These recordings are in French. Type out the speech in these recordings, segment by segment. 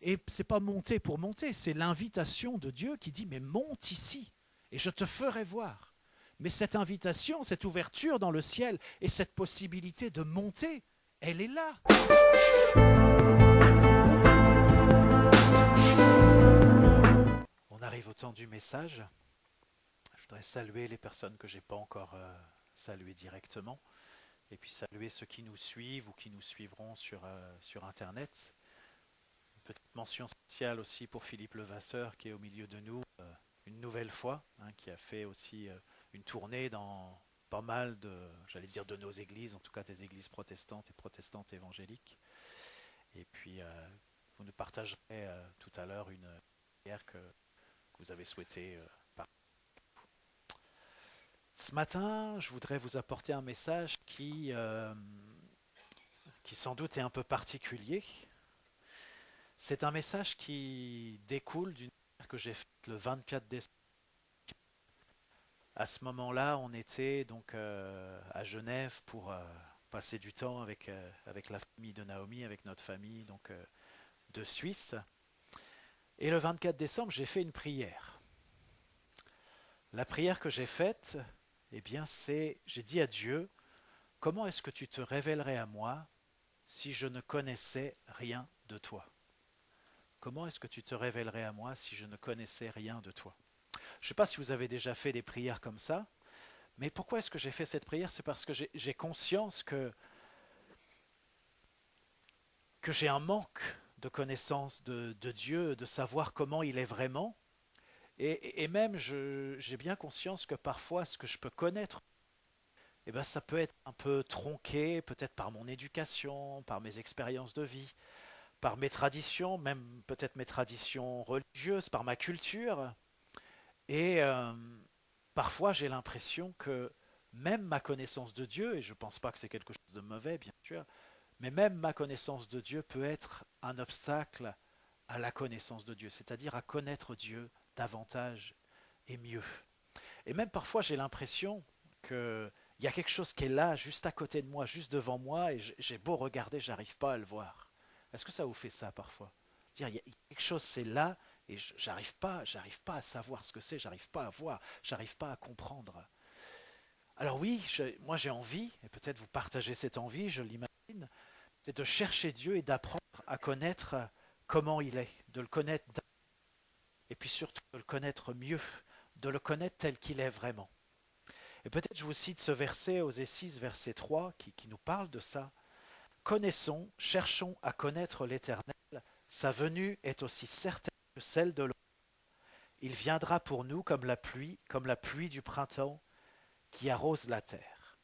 Et c'est pas monter pour monter, c'est l'invitation de Dieu qui dit mais monte ici et je te ferai voir. Mais cette invitation, cette ouverture dans le ciel et cette possibilité de monter, elle est là. On arrive au temps du message. Je voudrais saluer les personnes que je n'ai pas encore saluées directement et puis saluer ceux qui nous suivent ou qui nous suivront sur Internet. Une petite mention spéciale aussi pour Philippe Levasseur qui est au milieu de nous une nouvelle fois, qui a fait aussi une tournée dans pas mal j'allais dire de nos églises, en tout cas des églises protestantes et protestantes évangéliques. Et puis vous nous partagerez tout à l'heure une prière que vous avez souhaité partager. Ce matin, je voudrais vous apporter un message qui sans doute est un peu particulier. C'est un message qui découle d'une prière que j'ai faite le 24 décembre. À ce moment-là, on était donc à Genève pour passer du temps avec la famille de Naomi, avec notre famille donc de Suisse. Et le 24 décembre, j'ai fait une prière. La prière que j'ai faite, eh bien, j'ai dit à Dieu, comment est-ce que tu te révélerais à moi si je ne connaissais rien de toi? Comment est-ce que tu te révélerais à moi si je ne connaissais rien de toi? Je ne sais pas si vous avez déjà fait des prières comme ça, mais pourquoi est-ce que j'ai fait cette prière? C'est parce que j'ai conscience que j'ai un manque de connaissance de Dieu, de savoir comment il est vraiment. Et même, j'ai bien conscience que parfois, ce que je peux connaître, eh ben, ça peut être un peu tronqué, peut-être par mon éducation, par mes expériences de vie, par mes traditions, même peut-être mes traditions religieuses, par ma culture. Et parfois, j'ai l'impression que même ma connaissance de Dieu, et je ne pense pas que c'est quelque chose de mauvais, bien sûr, mais même ma connaissance de Dieu peut être un obstacle à la connaissance de Dieu, c'est-à-dire à connaître Dieu davantage et mieux. Et même parfois, j'ai l'impression qu'il y a quelque chose qui est là, juste à côté de moi, juste devant moi, et j'ai beau regarder, j'arrive pas à le voir. Est-ce que ça vous fait ça parfois? Dire, il y a quelque chose, c'est là, et j'arrive pas à savoir ce que c'est, j'arrive pas à voir, j'arrive pas à comprendre. Alors oui, moi j'ai envie, et peut-être vous partagez cette envie, je l'imagine, c'est de chercher Dieu et d'apprendre à connaître comment il est, de le connaître, et puis surtout de le connaître mieux, de le connaître tel qu'il est vraiment. Et peut-être je vous cite ce verset, Osée 6, verset 3, qui nous parle de ça. Connaissons, cherchons à connaître l'Éternel, sa venue est aussi certaine que celle de l'aube. Il viendra pour nous comme la pluie du printemps qui arrose la terre.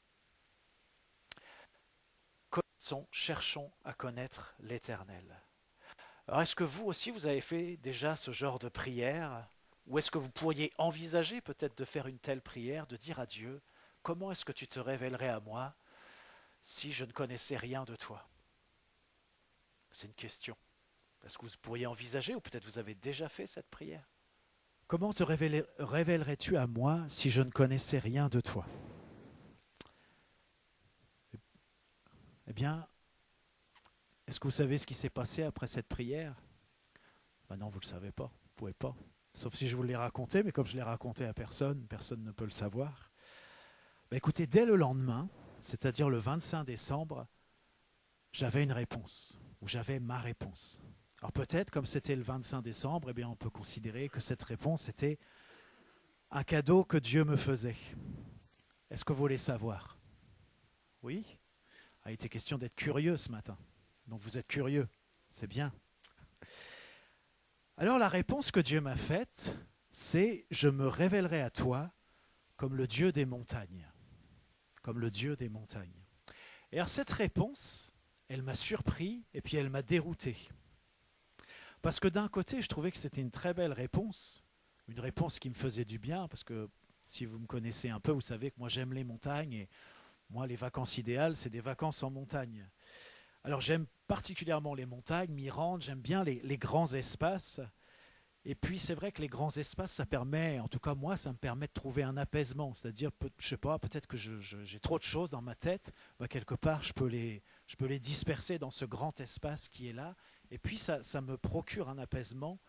Connaissons, cherchons à connaître l'Éternel. Alors est-ce que vous aussi vous avez fait déjà ce genre de prière? Ou est-ce que vous pourriez envisager peut-être de faire une telle prière, de dire à Dieu, comment est-ce que tu te révélerais à moi si je ne connaissais rien de toi? C'est une question. Est-ce que vous pourriez envisager, ou peut-être vous avez déjà fait cette prière? Comment te révélerais-tu à moi si je ne connaissais rien de toi? Eh bien, est-ce que vous savez ce qui s'est passé après cette prière? Ben non, vous ne le savez pas, vous ne pouvez pas. Sauf si je vous l'ai raconté, mais comme je l'ai raconté à personne, personne ne peut le savoir. Ben écoutez, dès le lendemain, c'est-à-dire le 25 décembre, j'avais une réponse, ou j'avais ma réponse. Alors peut-être, comme c'était le 25 décembre, eh bien on peut considérer que cette réponse était un cadeau que Dieu me faisait. Est-ce que vous voulez savoir? Oui? Il a été question d'être curieux ce matin. Donc vous êtes curieux, c'est bien. Alors la réponse que Dieu m'a faite, c'est « Je me révélerai à toi comme le Dieu des montagnes. » Comme le Dieu des montagnes. Et alors cette réponse, elle m'a surpris et puis elle m'a dérouté. Parce que d'un côté, je trouvais que c'était une très belle réponse, une réponse qui me faisait du bien, parce que si vous me connaissez un peu, vous savez que moi j'aime les montagnes, et moi les vacances idéales, c'est des vacances en montagne. Alors j'aime particulièrement les montagnes, m'y rendre, j'aime bien les grands espaces, et puis c'est vrai que les grands espaces, ça permet, en tout cas moi, ça me permet de trouver un apaisement, c'est-à-dire, je sais pas, peut-être que j'ai trop de choses dans ma tête, bah, quelque part je peux les disperser dans ce grand espace qui est là, Et puis ça me procure un apaisement.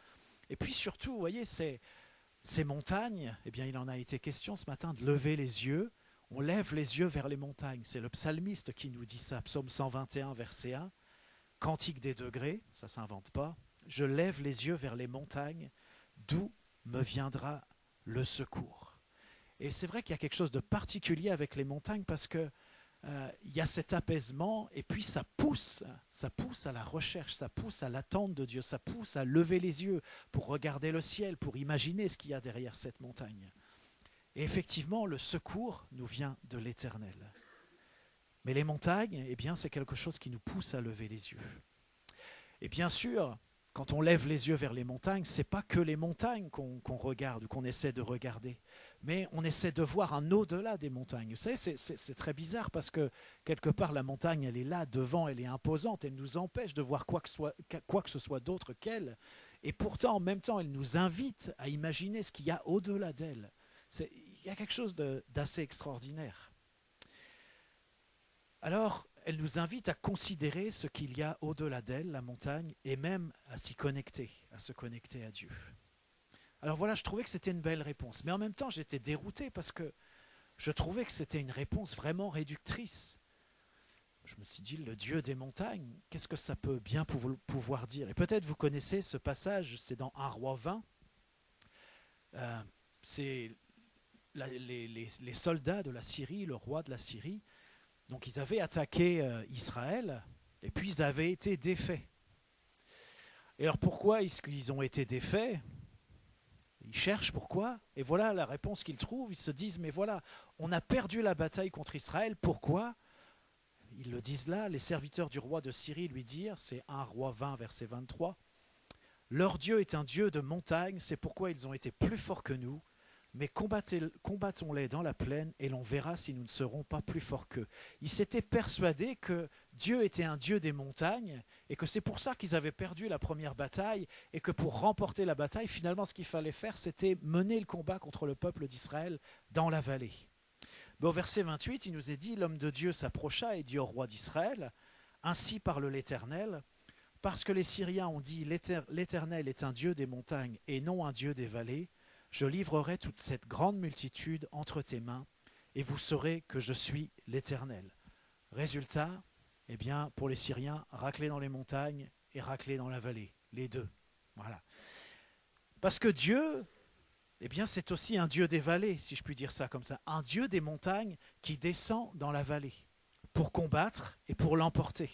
Et puis surtout, vous voyez, ces montagnes, eh bien il en a été question ce matin de lever les yeux. On lève les yeux vers les montagnes. C'est le psalmiste qui nous dit ça, psaume 121, verset 1. Cantique des degrés, ça ne s'invente pas. Je lève les yeux vers les montagnes, d'où me viendra le secours. Et c'est vrai qu'il y a quelque chose de particulier avec les montagnes parce que il y a cet apaisement et puis ça pousse à la recherche, ça pousse à l'attente de Dieu, ça pousse à lever les yeux pour regarder le ciel, pour imaginer ce qu'il y a derrière cette montagne. Et effectivement, le secours nous vient de l'Éternel. Mais les montagnes, eh bien, c'est quelque chose qui nous pousse à lever les yeux. Et bien sûr, quand on lève les yeux vers les montagnes, ce n'est pas que les montagnes qu'on regarde ou qu'on essaie de regarder, mais on essaie de voir un au-delà des montagnes. Vous savez, c'est très bizarre parce que quelque part, la montagne, elle est là, devant, elle est imposante, elle nous empêche de voir quoi que ce soit d'autre qu'elle. Et pourtant, en même temps, elle nous invite à imaginer ce qu'il y a au-delà d'elle. Il y a quelque chose d'assez extraordinaire. Alors, elle nous invite à considérer ce qu'il y a au-delà d'elle, la montagne, et même à s'y connecter, à se connecter à Dieu. Alors voilà, je trouvais que c'était une belle réponse. Mais en même temps, j'étais dérouté parce que je trouvais que c'était une réponse vraiment réductrice. Je me suis dit, le Dieu des montagnes, qu'est-ce que ça peut bien pouvoir dire? Et peut-être vous connaissez ce passage, c'est dans 1 Roi 20. C'est les soldats de la Syrie, le roi de la Syrie. Donc ils avaient attaqué Israël et puis ils avaient été défaits. Et alors pourquoi est-ce qu'ils ont été défaits? Ils cherchent pourquoi, et voilà la réponse qu'ils trouvent. Ils se disent, mais voilà, on a perdu la bataille contre Israël, pourquoi? Ils le disent là, les serviteurs du roi de Syrie lui dirent, c'est 1 Roi 20, verset 23, « Leur Dieu est un Dieu de montagne, c'est pourquoi ils ont été plus forts que nous. Mais combattons-les dans la plaine et l'on verra si nous ne serons pas plus forts qu'eux. » Ils s'étaient persuadés que Dieu était un Dieu des montagnes et que c'est pour ça qu'ils avaient perdu la première bataille et que pour remporter la bataille, finalement, ce qu'il fallait faire, c'était mener le combat contre le peuple d'Israël dans la vallée. Mais au verset 28, il nous est dit, « L'homme de Dieu s'approcha et dit au roi d'Israël, « Ainsi parle l'Éternel, parce que les Syriens ont dit, l'Éternel est un Dieu des montagnes et non un Dieu des vallées, je livrerai toute cette grande multitude entre tes mains, et vous saurez que je suis l'Éternel. » Résultat, eh bien, pour les Syriens, racler dans les montagnes et racler dans la vallée, les deux. Voilà. Parce que Dieu, eh bien, c'est aussi un Dieu des vallées, si je puis dire ça comme ça, un Dieu des montagnes qui descend dans la vallée pour combattre et pour l'emporter.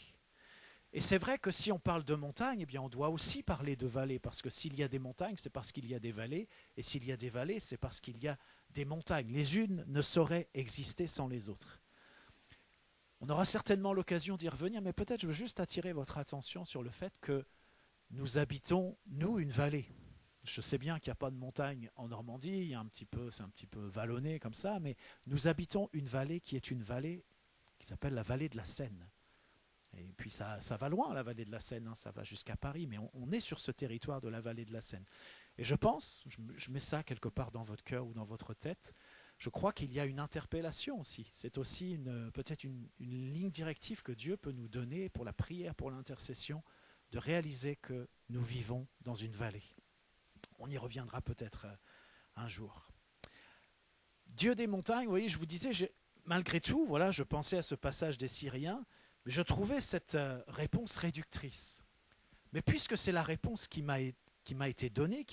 Et c'est vrai que si on parle de montagnes, eh bien on doit aussi parler de vallées, parce que s'il y a des montagnes, c'est parce qu'il y a des vallées, et s'il y a des vallées, c'est parce qu'il y a des montagnes. Les unes ne sauraient exister sans les autres. On aura certainement l'occasion d'y revenir, mais peut-être je veux juste attirer votre attention sur le fait que nous habitons, nous, une vallée. Je sais bien qu'il n'y a pas de montagne en Normandie, c'est un petit peu vallonné comme ça, mais nous habitons une vallée qui est une vallée qui s'appelle la vallée de la Seine. Et puis ça va loin, la vallée de la Seine, hein, ça va jusqu'à Paris, mais on est sur ce territoire de la vallée de la Seine. Et je pense, je mets ça quelque part dans votre cœur ou dans votre tête, je crois qu'il y a une interpellation aussi. C'est aussi peut-être une ligne directive que Dieu peut nous donner pour la prière, pour l'intercession, de réaliser que nous vivons dans une vallée. On y reviendra peut-être un jour. Dieu des montagnes, vous voyez, je vous disais, malgré tout, voilà, je pensais à ce passage des Syriens, mais je trouvais cette réponse réductrice. Mais puisque c'est la réponse qui m'avait été donnée,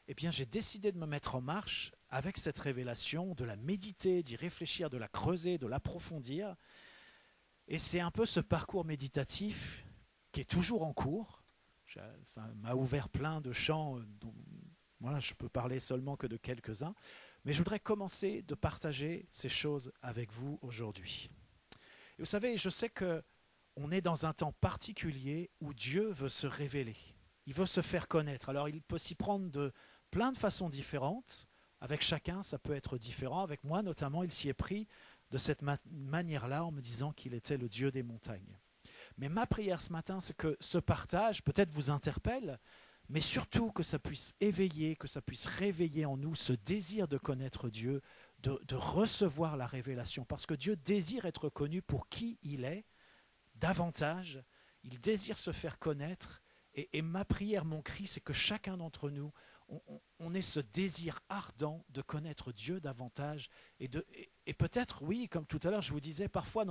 eh bien j'ai décidé de me mettre en marche avec cette révélation, de la méditer, d'y réfléchir, de la creuser, de l'approfondir. Et c'est un peu ce parcours méditatif qui est toujours en cours. Ça m'a ouvert plein de champs dont voilà, je peux parler seulement que de quelques-uns. Mais je voudrais commencer de partager ces choses avec vous aujourd'hui. Et vous savez, je sais qu'on est dans un temps particulier où Dieu veut se révéler. Il veut se faire connaître. Alors il peut s'y prendre de plein de façons différentes. Avec chacun, ça peut être différent. Avec moi, notamment, il s'y est pris de cette manière-là en me disant qu'il était le Dieu des montagnes. Mais ma prière ce matin, c'est que ce partage peut-être vous interpelle, mais surtout que ça puisse éveiller, que ça puisse réveiller en nous ce désir de connaître Dieu, de recevoir la révélation. Parce que Dieu désire être connu pour qui il est, davantage. il désire se faire connaître. Et ma prière, mon cri, c'est que chacun d'entre nous, on ait ce désir ardent de connaître Dieu davantage. Et peut-être, oui, comme tout à l'heure, je vous disais, parfois,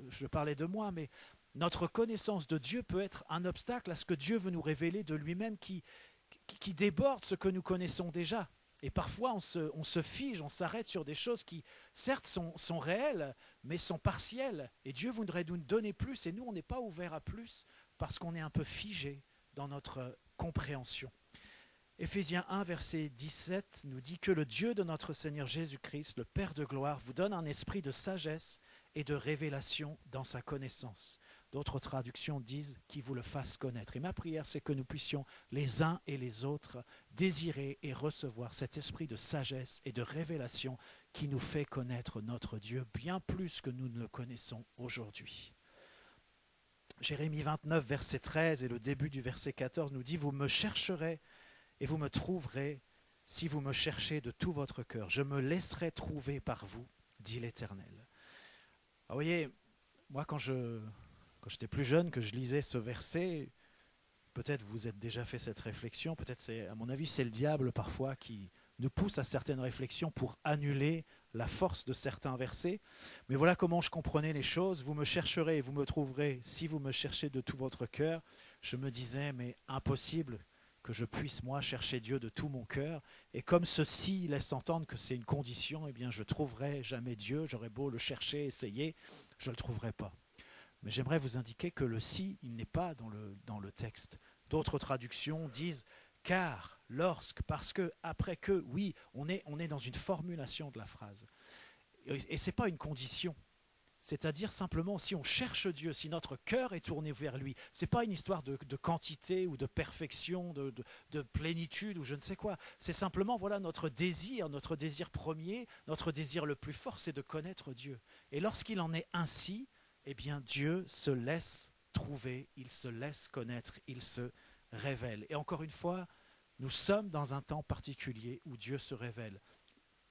je parlais de moi, mais notre connaissance de Dieu peut être un obstacle à ce que Dieu veut nous révéler de lui-même qui déborde ce que nous connaissons déjà. Et parfois, on se fige, on s'arrête sur des choses qui, certes, sont réelles, mais sont partielles. Et Dieu voudrait nous donner plus, et nous, on n'est pas ouvert à plus, parce qu'on est un peu figé dans notre compréhension. Éphésiens 1, verset 17 nous dit que le Dieu de notre Seigneur Jésus-Christ, le Père de gloire, vous donne un esprit de sagesse et de révélation dans sa connaissance. D'autres traductions disent qu'il vous le fasse connaître. Et ma prière, c'est que nous puissions les uns et les autres désirer et recevoir cet esprit de sagesse et de révélation qui nous fait connaître notre Dieu bien plus que nous ne le connaissons aujourd'hui. Jérémie 29, verset 13 et le début du verset 14 nous dit « Vous me chercherez et vous me trouverez si vous me cherchez de tout votre cœur. Je me laisserai trouver par vous, dit l'Éternel. » Vous voyez, moi quand j'étais plus jeune, que je lisais ce verset, peut-être vous êtes déjà fait cette réflexion, peut-être à mon avis c'est le diable parfois qui nous pousse à certaines réflexions pour annuler la force de certains versets. Mais voilà comment je comprenais les choses. Vous me chercherez et vous me trouverez si vous me cherchez de tout votre cœur. Je me disais, mais impossible que je puisse, moi, chercher Dieu de tout mon cœur. Et comme ceci laisse entendre que c'est une condition, eh bien, je ne trouverai jamais Dieu. J'aurais beau le chercher, essayer, je ne le trouverai pas. Mais j'aimerais vous indiquer que le « si », il n'est pas dans le texte. D'autres traductions disent « car », « lorsque », « parce que », « après que », oui, on est dans une formulation de la phrase. Et ce n'est pas une condition. C'est-à-dire simplement, si on cherche Dieu, si notre cœur est tourné vers lui, ce n'est pas une histoire de quantité ou de perfection, de plénitude ou je ne sais quoi. C'est simplement, voilà, notre désir premier, notre désir le plus fort, c'est de connaître Dieu. Et lorsqu'il en est ainsi, eh bien Dieu se laisse trouver, il se laisse connaître, il se révèle. Et encore une fois, nous sommes dans un temps particulier où Dieu se révèle.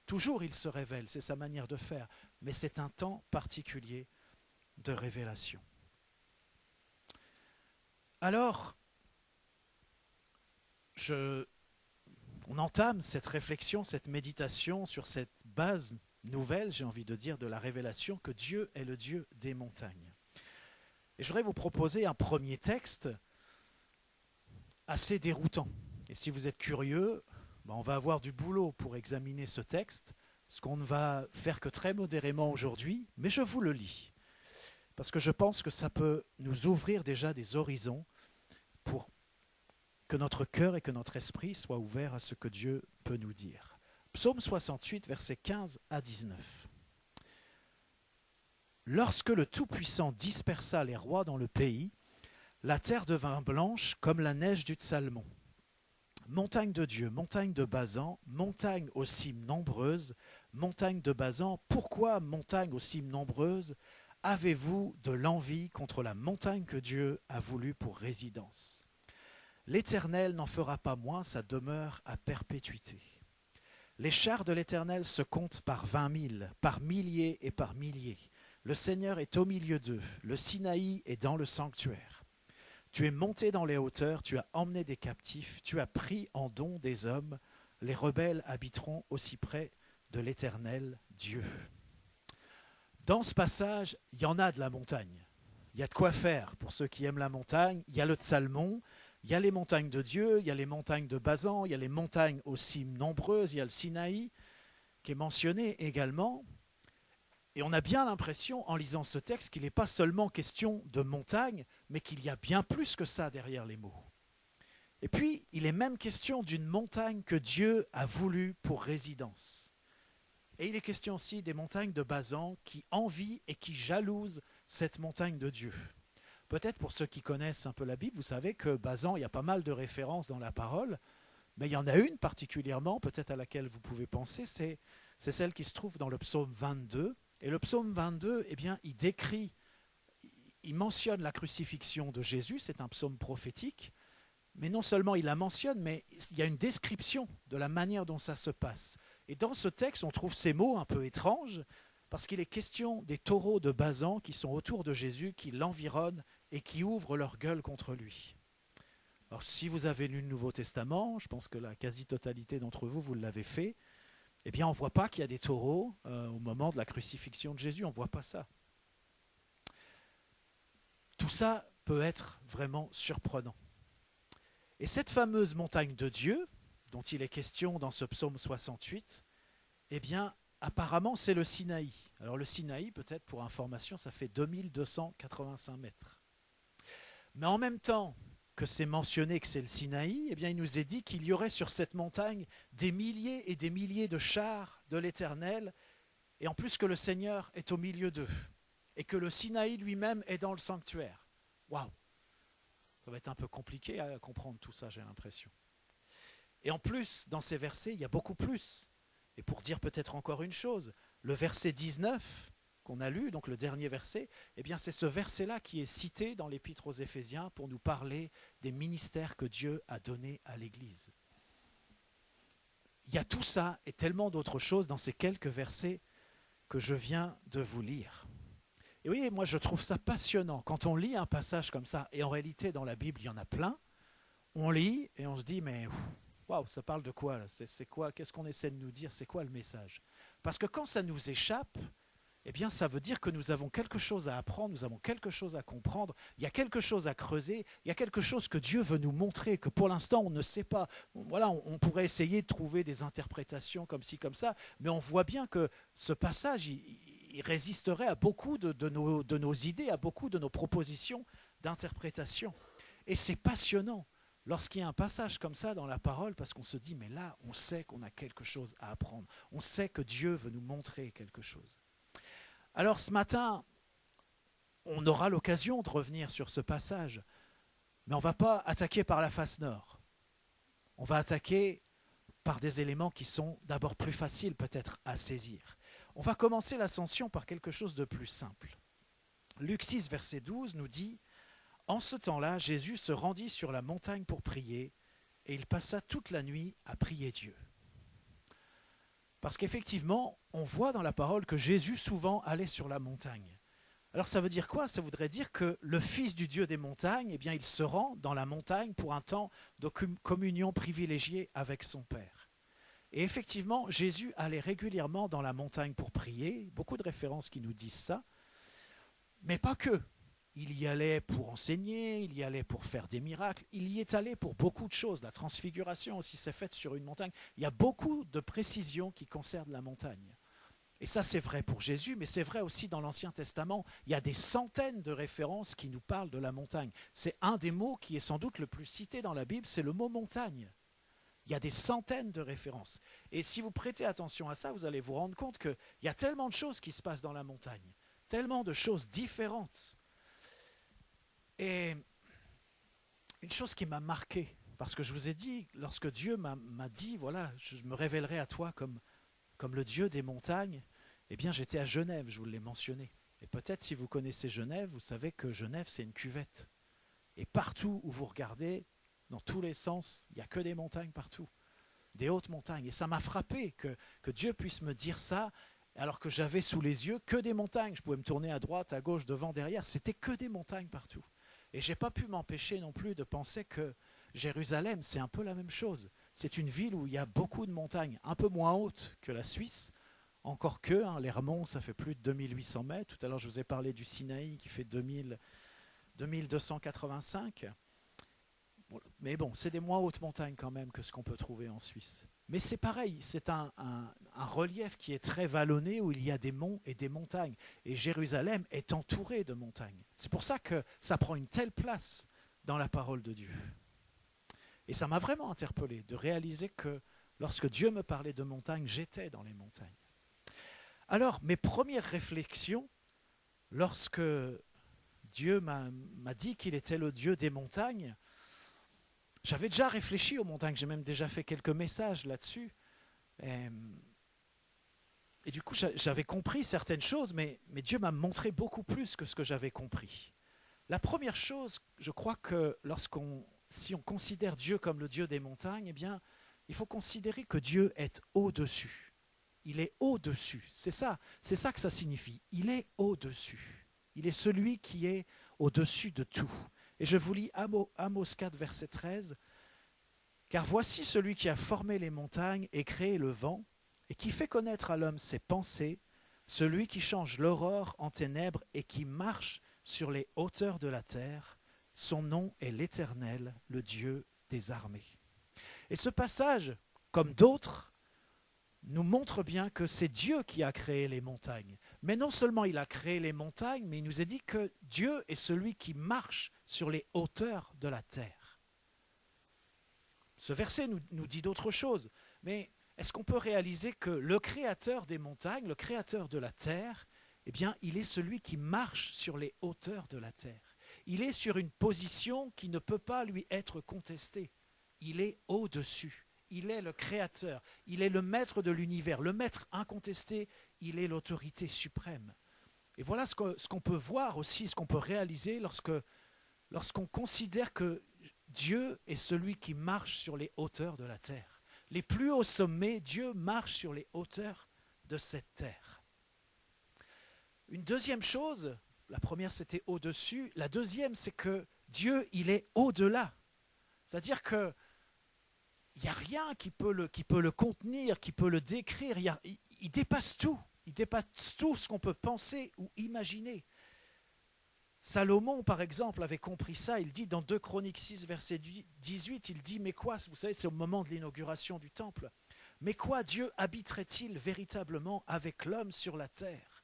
Toujours il se révèle, c'est sa manière de faire, mais c'est un temps particulier de révélation. Alors, on entame cette réflexion, cette méditation sur cette base nouvelle, j'ai envie de dire, de la révélation que Dieu est le Dieu des montagnes. Et je voudrais vous proposer un premier texte assez déroutant. Et si vous êtes curieux, on va avoir du boulot pour examiner ce texte, ce qu'on ne va faire que très modérément aujourd'hui, mais je vous le lis, parce que je pense que ça peut nous ouvrir déjà des horizons pour que notre cœur et que notre esprit soient ouverts à ce que Dieu peut nous dire. Psaume 68, versets 15 à 19. Lorsque le Tout-Puissant dispersa les rois dans le pays, la terre devint blanche comme la neige du Salmon. Montagne de Dieu, montagne de Basan, montagne aux cimes nombreuses, montagne de Basan, pourquoi montagne aux cimes nombreuses avez-vous de l'envie contre la montagne que Dieu a voulu pour résidence? L'Éternel n'en fera pas moins sa demeure à perpétuité. Les chars de l'Éternel se comptent par 20 000, par milliers et par milliers. Le Seigneur est au milieu d'eux, le Sinaï est dans le sanctuaire. Tu es monté dans les hauteurs, tu as emmené des captifs, tu as pris en don des hommes. Les rebelles habiteront aussi près de l'Éternel Dieu. Dans ce passage, il y en a de la montagne. Il y a de quoi faire pour ceux qui aiment la montagne. Il y a le Salmon, il y a les montagnes de Dieu, il y a les montagnes de Basan, il y a les montagnes aux cimes nombreuses, il y a le Sinaï qui est mentionné également. Et on a bien l'impression, en lisant ce texte, qu'il n'est pas seulement question de montagne, mais qu'il y a bien plus que ça derrière les mots. Et puis, il est même question d'une montagne que Dieu a voulu pour résidence. Et il est question aussi des montagnes de Basan qui envient et qui jalousent cette montagne de Dieu. Peut-être pour ceux qui connaissent un peu la Bible, vous savez que Basan, il y a pas mal de références dans la parole, mais il y en a une particulièrement, peut-être à laquelle vous pouvez penser, c'est celle qui se trouve dans le psaume 22. Et le psaume 22, eh bien, il mentionne la crucifixion de Jésus, c'est un psaume prophétique, mais non seulement il la mentionne, mais il y a une description de la manière dont ça se passe. Et dans ce texte, on trouve ces mots un peu étranges, parce qu'il est question des taureaux de Basan qui sont autour de Jésus, qui l'environnent et qui ouvrent leur gueule contre lui. Alors si vous avez lu le Nouveau Testament, je pense que la quasi-totalité d'entre vous, vous l'avez fait, eh bien on ne voit pas qu'il y a des taureaux au moment de la crucifixion de Jésus, on ne voit pas ça. Tout ça peut être vraiment surprenant. Et cette fameuse montagne de Dieu, dont il est question dans ce psaume 68, eh bien apparemment c'est le Sinaï. Alors le Sinaï, peut-être pour information, ça fait 2285 mètres. Mais en même temps que c'est mentionné que c'est le Sinaï, eh bien il nous est dit qu'il y aurait sur cette montagne des milliers et des milliers de chars de l'Éternel, et en plus que le Seigneur est au milieu d'eux, et que le Sinaï lui-même est dans le sanctuaire. Waouh! Ça va être un peu compliqué à comprendre tout ça, j'ai l'impression. Et en plus, dans ces versets, il y a beaucoup plus. Et pour dire peut-être encore une chose, le verset 19 qu'on a lu, donc le dernier verset, eh bien c'est ce verset-là qui est cité dans l'Épître aux Éphésiens pour nous parler des ministères que Dieu a donnés à l'Église. Il y a tout ça et tellement d'autres choses dans ces quelques versets que je viens de vous lire. Et oui, moi je trouve ça passionnant. Quand on lit un passage comme ça, et en réalité dans la Bible il y en a plein, on lit et on se dit mais waouh, ça parle de quoi là ? C'est quoi ? Qu'est-ce qu'on essaie de nous dire ? C'est quoi le message ? Parce que quand ça nous échappe, eh bien ça veut dire que nous avons quelque chose à apprendre, nous avons quelque chose à comprendre, il y a quelque chose à creuser, il y a quelque chose que Dieu veut nous montrer, que pour l'instant on ne sait pas. Voilà, on pourrait essayer de trouver des interprétations comme ci, comme ça, mais on voit bien que ce passage, il résisterait à beaucoup de nos idées, à beaucoup de nos propositions d'interprétation. Et c'est passionnant lorsqu'il y a un passage comme ça dans la parole, parce qu'on se dit, mais là, on sait qu'on a quelque chose à apprendre, on sait que Dieu veut nous montrer quelque chose. Alors ce matin, on aura l'occasion de revenir sur ce passage, mais on ne va pas attaquer par la face nord. On va attaquer par des éléments qui sont d'abord plus faciles peut-être à saisir. On va commencer l'ascension par quelque chose de plus simple. Luc 6, verset 12 nous dit « En ce temps-là, Jésus se rendit sur la montagne pour prier, et il passa toute la nuit à prier Dieu. » Parce qu'effectivement, on voit dans la parole que Jésus souvent allait sur la montagne. Alors ça veut dire quoi ? Ça voudrait dire que le Fils du Dieu des montagnes, eh bien, il se rend dans la montagne pour un temps de communion privilégiée avec son Père. Et effectivement, Jésus allait régulièrement dans la montagne pour prier, beaucoup de références qui nous disent ça, mais pas que. Il y allait pour enseigner, il y allait pour faire des miracles, il y est allé pour beaucoup de choses. La transfiguration aussi s'est faite sur une montagne. Il y a beaucoup de précisions qui concernent la montagne. Et ça, c'est vrai pour Jésus, mais c'est vrai aussi dans l'Ancien Testament. Il y a des centaines de références qui nous parlent de la montagne. C'est un des mots qui est sans doute le plus cité dans la Bible, c'est le mot montagne. Il y a des centaines de références. Et si vous prêtez attention à ça, vous allez vous rendre compte qu'il y a tellement de choses qui se passent dans la montagne, tellement de choses différentes. Et une chose qui m'a marqué, parce que je vous ai dit, lorsque Dieu m'a dit, voilà, je me révélerai à toi comme le Dieu des montagnes, eh bien j'étais à Genève, je vous l'ai mentionné. Et peut-être si vous connaissez Genève, vous savez que Genève c'est une cuvette. Et partout où vous regardez, dans tous les sens, il n'y a que des montagnes partout, des hautes montagnes. Et ça m'a frappé que Dieu puisse me dire ça, alors que j'avais sous les yeux que des montagnes. Je pouvais me tourner à droite, à gauche, devant, derrière, c'était que des montagnes partout. Et je n'ai pas pu m'empêcher non plus de penser que Jérusalem, c'est un peu la même chose. C'est une ville où il y a beaucoup de montagnes, un peu moins hautes que la Suisse, encore que, l'Hermont, ça fait plus de 2800 mètres. Tout à l'heure, je vous ai parlé du Sinaï qui fait 2285. Mais bon, c'est des moins hautes montagnes quand même que ce qu'on peut trouver en Suisse. Mais c'est pareil, c'est un relief qui est très vallonné où il y a des monts et des montagnes. Et Jérusalem est entourée de montagnes. C'est pour ça que ça prend une telle place dans la parole de Dieu. Et ça m'a vraiment interpellé de réaliser que lorsque Dieu me parlait de montagnes, j'étais dans les montagnes. Alors, mes premières réflexions, lorsque Dieu m'a dit qu'il était le Dieu des montagnes, j'avais déjà réfléchi aux montagnes, j'ai même déjà fait quelques messages là-dessus. Et du coup, j'avais compris certaines choses, mais Dieu m'a montré beaucoup plus que ce que j'avais compris. La première chose, je crois que si on considère Dieu comme le Dieu des montagnes, eh bien, il faut considérer que Dieu est au-dessus. Il est au-dessus. C'est ça que ça signifie. Il est au-dessus. Il est celui qui est au-dessus de tout. Et je vous lis Amos 4, verset 13. Car voici celui qui a formé les montagnes et créé le vent, et qui fait connaître à l'homme ses pensées, celui qui change l'aurore en ténèbres et qui marche sur les hauteurs de la terre. Son nom est l'Éternel, le Dieu des armées. Et ce passage, comme d'autres, nous montre bien que c'est Dieu qui a créé les montagnes. Mais non seulement il a créé les montagnes, mais il nous a dit que Dieu est celui qui marche sur les hauteurs de la terre. Ce verset nous dit d'autres choses, mais est-ce qu'on peut réaliser que le créateur des montagnes, le créateur de la terre, eh bien, il est celui qui marche sur les hauteurs de la terre. Il est sur une position qui ne peut pas lui être contestée. Il est au-dessus. Il est le créateur. Il est le maître de l'univers. Le maître incontesté, il est l'autorité suprême. Et voilà ce qu'on peut voir aussi, ce qu'on peut réaliser lorsqu'on considère que Dieu est celui qui marche sur les hauteurs de la terre. Les plus hauts sommets, Dieu marche sur les hauteurs de cette terre. Une deuxième chose, la première c'était au-dessus, la deuxième c'est que Dieu il est au-delà. C'est-à-dire que il n'y a rien qui peut le contenir, qui peut le décrire, il dépasse tout. Il dépasse tout ce qu'on peut penser ou imaginer. Salomon, par exemple, avait compris ça. Il dit dans 2 Chroniques 6, verset 18, il dit « Mais quoi ?» Vous savez, c'est au moment de l'inauguration du temple. « Mais quoi Dieu habiterait-il véritablement avec l'homme sur la terre ?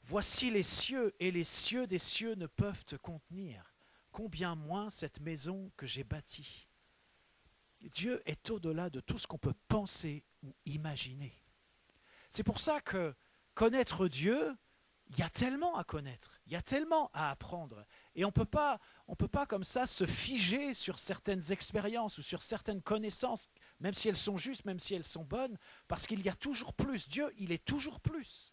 Voici les cieux, et les cieux des cieux ne peuvent te contenir. Combien moins cette maison que j'ai bâtie. » Dieu est au-delà de tout ce qu'on peut penser ou imaginer. C'est pour ça que connaître Dieu, il y a tellement à connaître, il y a tellement à apprendre. Et on ne peut pas comme ça se figer sur certaines expériences ou sur certaines connaissances, même si elles sont justes, même si elles sont bonnes, parce qu'il y a toujours plus. Dieu, il est toujours plus.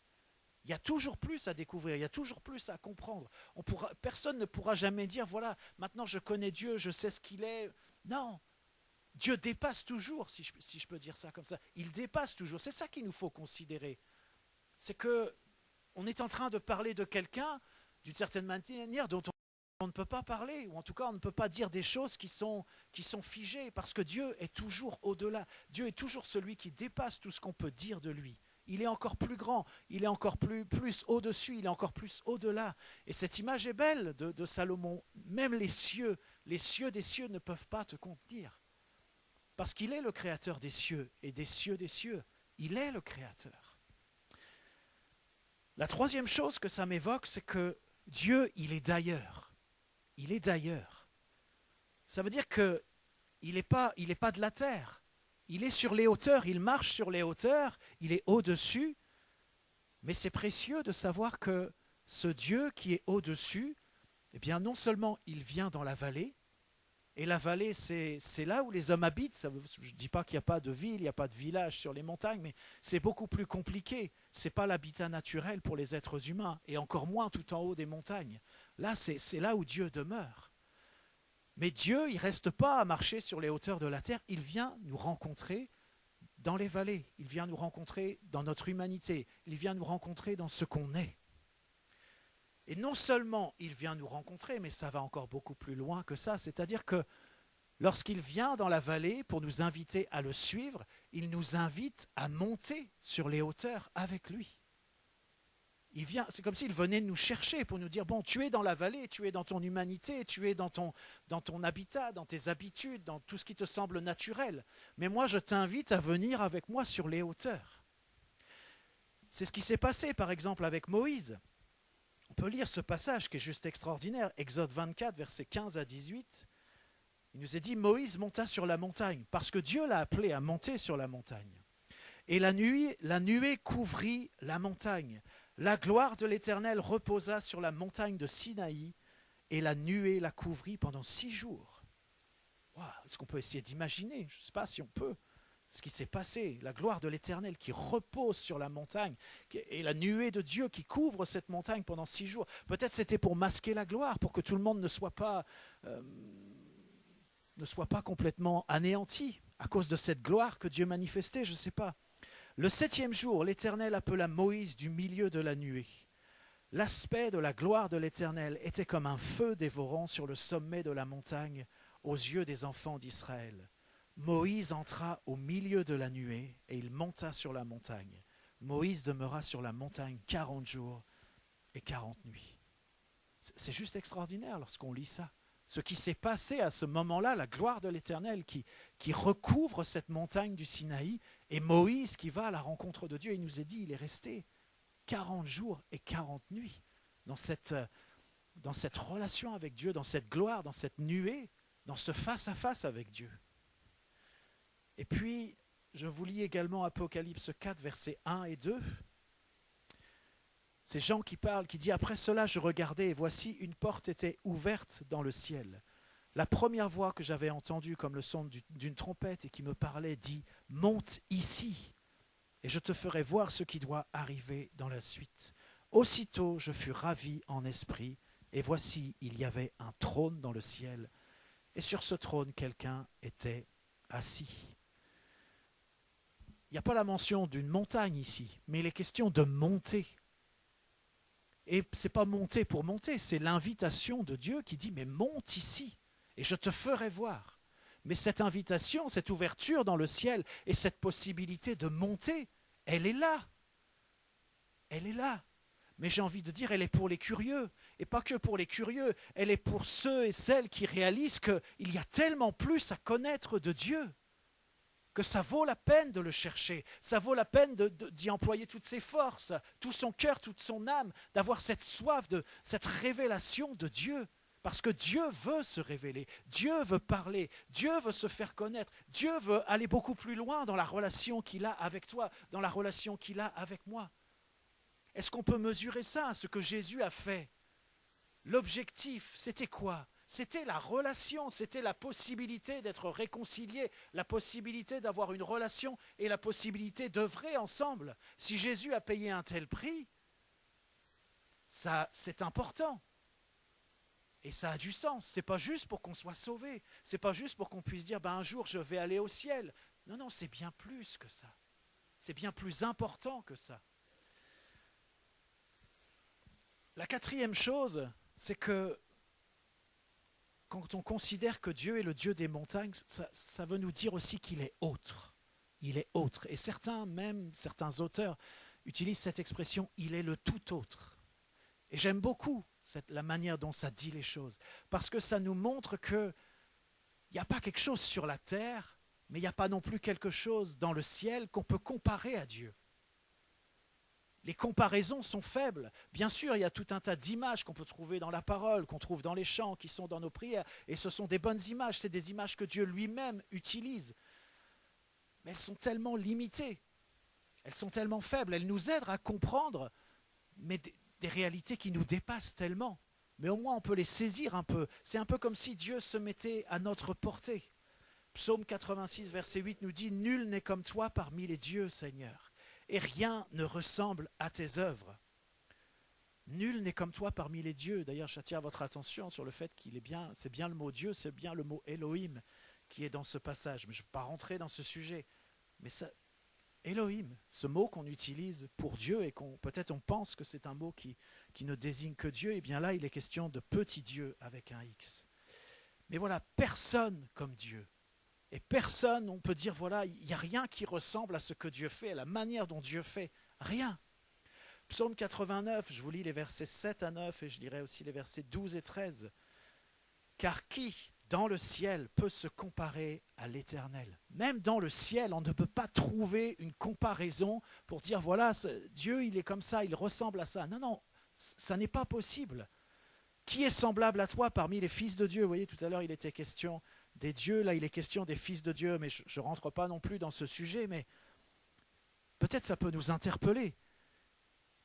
Il y a toujours plus à découvrir, il y a toujours plus à comprendre. Personne ne pourra jamais dire, voilà, maintenant je connais Dieu, je sais ce qu'il est. Non. Dieu dépasse toujours, si je peux dire ça comme ça. Il dépasse toujours. C'est ça qu'il nous faut considérer. C'est qu'on est en train de parler de quelqu'un d'une certaine manière dont on ne peut pas parler, ou en tout cas on ne peut pas dire des choses qui sont figées, parce que Dieu est toujours au-delà. Dieu est toujours celui qui dépasse tout ce qu'on peut dire de lui. Il est encore plus grand, il est encore plus au-dessus, il est encore plus au-delà. Et cette image est belle de Salomon. Même les cieux des cieux ne peuvent pas te contenir. Parce qu'il est le créateur des cieux et des cieux des cieux. Il est le créateur. La troisième chose que ça m'évoque, c'est que Dieu, il est d'ailleurs. Il est d'ailleurs. Ça veut dire qu'il n'est pas de la terre. Il est sur les hauteurs, il marche sur les hauteurs, il est au-dessus. Mais c'est précieux de savoir que ce Dieu qui est au-dessus, eh bien non seulement il vient dans la vallée, et la vallée, c'est là où les hommes habitent. Je ne dis pas qu'il n'y a pas de ville, il n'y a pas de village sur les montagnes, mais c'est beaucoup plus compliqué. Ce n'est pas l'habitat naturel pour les êtres humains, et encore moins tout en haut des montagnes. Là, c'est là où Dieu demeure. Mais Dieu, il ne reste pas à marcher sur les hauteurs de la terre, il vient nous rencontrer dans les vallées, il vient nous rencontrer dans notre humanité, il vient nous rencontrer dans ce qu'on est. Et non seulement il vient nous rencontrer, mais ça va encore beaucoup plus loin que ça. C'est-à-dire que lorsqu'il vient dans la vallée pour nous inviter à le suivre, il nous invite à monter sur les hauteurs avec lui. C'est comme s'il venait nous chercher pour nous dire, bon, tu es dans la vallée, tu es dans ton humanité, tu es dans ton habitat, dans tes habitudes, dans tout ce qui te semble naturel. Mais moi, je t'invite à venir avec moi sur les hauteurs. C'est ce qui s'est passé, par exemple, avec Moïse. On peut lire ce passage qui est juste extraordinaire, Exode 24, versets 15 à 18. Il nous est dit, Moïse monta sur la montagne, parce que Dieu l'a appelé à monter sur la montagne. Et la nuée couvrit la montagne. La gloire de l'Éternel reposa sur la montagne de Sinaï, et la nuée la couvrit pendant 6 jours. Wow, est-ce qu'on peut essayer d'imaginer? Je ne sais pas si on peut. Ce qui s'est passé, la gloire de l'Éternel qui repose sur la montagne et la nuée de Dieu qui couvre cette montagne pendant 6 jours. Peut-être c'était pour masquer la gloire, pour que tout le monde ne soit pas complètement anéanti à cause de cette gloire que Dieu manifestait, je ne sais pas. Le 7e jour, l'Éternel appela Moïse du milieu de la nuée. L'aspect de la gloire de l'Éternel était comme un feu dévorant sur le sommet de la montagne aux yeux des enfants d'Israël. Moïse entra au milieu de la nuée et il monta sur la montagne. Moïse demeura sur la montagne 40 jours et 40 nuits. C'est juste extraordinaire lorsqu'on lit ça. Ce qui s'est passé à ce moment-là, la gloire de l'Éternel qui recouvre cette montagne du Sinaï, et Moïse qui va à la rencontre de Dieu. Il nous est dit, il est resté 40 jours et 40 nuits dans cette relation avec Dieu, dans cette gloire, dans cette nuée, dans ce face-à-face avec Dieu. Et puis, je vous lis également Apocalypse 4, versets 1 et 2. C'est Jean qui parle, qui dit « Après cela, je regardais et voici, une porte était ouverte dans le ciel. La première voix que j'avais entendue comme le son d'une trompette et qui me parlait dit « Monte ici, et je te ferai voir ce qui doit arriver dans la suite. » Aussitôt, je fus ravi en esprit, et voici, il y avait un trône dans le ciel, et sur ce trône, quelqu'un était assis. Il n'y a pas la mention d'une montagne ici, mais il est question de monter. Et ce n'est pas monter pour monter, c'est l'invitation de Dieu qui dit « Mais monte ici, et je te ferai voir. » Mais cette invitation, cette ouverture dans le ciel et cette possibilité de monter, elle est là. Elle est là. Mais j'ai envie de dire, elle est pour les curieux. Et pas que pour les curieux, elle est pour ceux et celles qui réalisent qu'il y a tellement plus à connaître de Dieu, que ça vaut la peine de le chercher, ça vaut la peine d'y employer toutes ses forces, tout son cœur, toute son âme, d'avoir cette soif, cette révélation de Dieu. Parce que Dieu veut se révéler, Dieu veut parler, Dieu veut se faire connaître, Dieu veut aller beaucoup plus loin dans la relation qu'il a avec toi, dans la relation qu'il a avec moi. Est-ce qu'on peut mesurer ça, ce que Jésus a fait? L'objectif, c'était quoi? C'était la relation, c'était la possibilité d'être réconcilié, la possibilité d'avoir une relation et la possibilité d'œuvrer ensemble. Si Jésus a payé un tel prix, ça, c'est important. Et ça a du sens. Ce n'est pas juste pour qu'on soit sauvé. Ce n'est pas juste pour qu'on puisse dire un jour je vais aller au ciel. Non, non, c'est bien plus que ça. C'est bien plus important que ça. La quatrième chose, c'est que quand on considère que Dieu est le Dieu des montagnes, ça veut nous dire aussi qu'il est autre. Il est autre. Et certains auteurs utilisent cette expression « il est le tout autre ». Et j'aime beaucoup la manière dont ça dit les choses, parce que ça nous montre qu'il n'y a pas quelque chose sur la terre, mais il n'y a pas non plus quelque chose dans le ciel qu'on peut comparer à Dieu. Les comparaisons sont faibles. Bien sûr, il y a tout un tas d'images qu'on peut trouver dans la parole, qu'on trouve dans les chants, qui sont dans nos prières, et ce sont des bonnes images, c'est des images que Dieu lui-même utilise. Mais elles sont tellement limitées, elles sont tellement faibles, elles nous aident à comprendre, mais des réalités qui nous dépassent tellement. Mais au moins, on peut les saisir un peu. C'est un peu comme si Dieu se mettait à notre portée. Psaume 86, verset 8 nous dit « Nul n'est comme toi parmi les dieux, Seigneur. » Et rien ne ressemble à tes œuvres. Nul n'est comme toi parmi les dieux. D'ailleurs, j'attire votre attention sur le fait c'est bien le mot Dieu, c'est bien le mot Elohim qui est dans ce passage. Mais je ne vais pas rentrer dans ce sujet. Mais ça, Elohim, ce mot qu'on utilise pour Dieu et peut-être on pense que c'est un mot qui ne désigne que Dieu, et bien là, il est question de petit Dieu avec un X. Mais voilà, personne comme Dieu. Et personne, on peut dire, voilà, il n'y a rien qui ressemble à ce que Dieu fait, à la manière dont Dieu fait. Rien. Psaume 89, je vous lis les versets 7 à 9 et je lirai aussi les versets 12 et 13. « Car qui, dans le ciel, peut se comparer à l'Éternel ?» Même dans le ciel, on ne peut pas trouver une comparaison pour dire, voilà, Dieu, il est comme ça, il ressemble à ça. Non, non, ça n'est pas possible. Qui est semblable à toi parmi les fils de Dieu? Vous voyez, tout à l'heure, il était question des dieux, là il est question des fils de Dieu, mais je ne rentre pas non plus dans ce sujet, mais peut-être ça peut nous interpeller.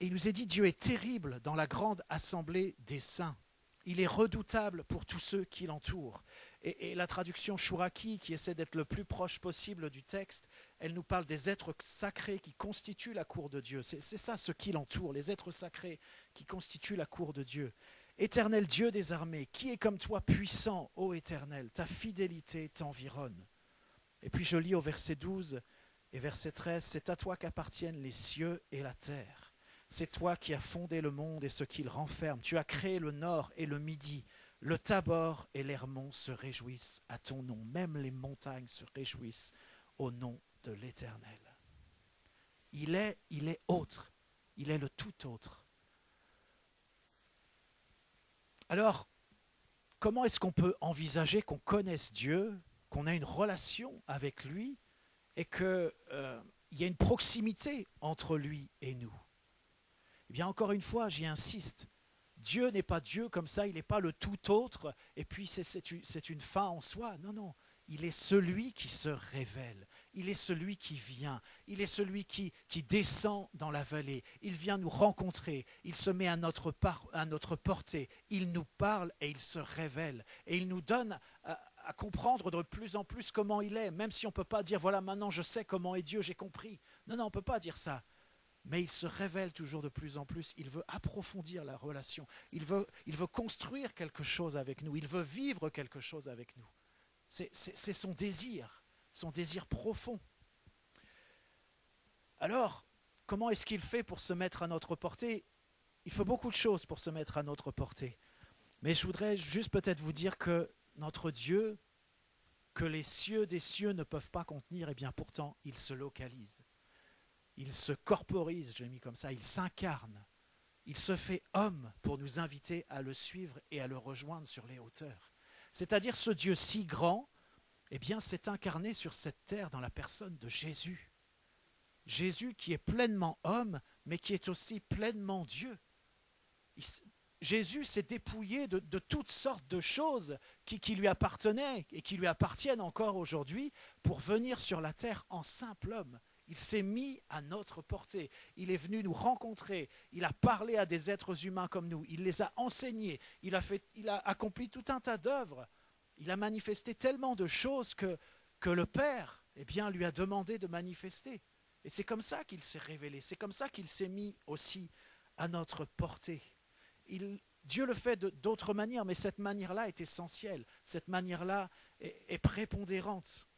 Et il nous est dit, Dieu est terrible dans la grande assemblée des saints. Il est redoutable pour tous ceux qui l'entourent. Et la traduction Chouraki, qui essaie d'être le plus proche possible du texte, elle nous parle des êtres sacrés qui constituent la cour de Dieu. C'est ça ce qui l'entoure, les êtres sacrés qui constituent la cour de Dieu. Éternel Dieu des armées, qui est comme toi puissant, ô Éternel, ta fidélité t'environne. Et puis je lis au verset 12 et verset 13, c'est à toi qu'appartiennent les cieux et la terre. C'est toi qui as fondé le monde et ce qu'il renferme. Tu as créé le nord et le midi. Le Tabor et l'Hermon se réjouissent à ton nom. Même les montagnes se réjouissent au nom de l'Éternel. Il est autre. Il est le tout autre. Alors, comment est-ce qu'on peut envisager qu'on connaisse Dieu, qu'on ait une relation avec lui et qu'il y ait une proximité entre lui et nous? Eh bien, encore une fois, j'y insiste. Dieu n'est pas Dieu comme ça, il n'est pas le tout autre, et puis c'est une fin en soi. Non, non, il est celui qui se révèle, il est celui qui vient, il est celui qui descend dans la vallée, il vient nous rencontrer, il se met à notre portée, il nous parle et il se révèle, et il nous donne à comprendre de plus en plus comment il est, même si on ne peut pas dire, voilà, maintenant je sais comment est Dieu, j'ai compris. Non, non, on ne peut pas dire ça. Mais il se révèle toujours de plus en plus, il veut approfondir la relation, il veut construire quelque chose avec nous, il veut vivre quelque chose avec nous. C'est son désir profond. Alors, comment est-ce qu'il fait pour se mettre à notre portée? Il faut beaucoup de choses pour se mettre à notre portée. Mais je voudrais juste peut-être vous dire que notre Dieu, que les cieux des cieux ne peuvent pas contenir, eh bien pourtant, il se localise. Il se corporise, j'ai mis comme ça, il s'incarne. Il se fait homme pour nous inviter à le suivre et à le rejoindre sur les hauteurs. C'est-à-dire ce Dieu si grand, eh bien, s'est incarné sur cette terre dans la personne de Jésus. Jésus qui est pleinement homme, mais qui est aussi pleinement Dieu. Jésus s'est dépouillé de toutes sortes de choses qui lui appartenaient et qui lui appartiennent encore aujourd'hui pour venir sur la terre en simple homme. Il s'est mis à notre portée. Il est venu nous rencontrer. Il a parlé à des êtres humains comme nous. Il les a enseignés. Il a accompli tout un tas d'œuvres. Il a manifesté tellement de choses que le Père, eh bien, lui a demandé de manifester. Et c'est comme ça qu'il s'est révélé. C'est comme ça qu'il s'est mis aussi à notre portée. Dieu le fait d'autres manières, mais cette manière-là est essentielle. Cette manière-là est prépondérante.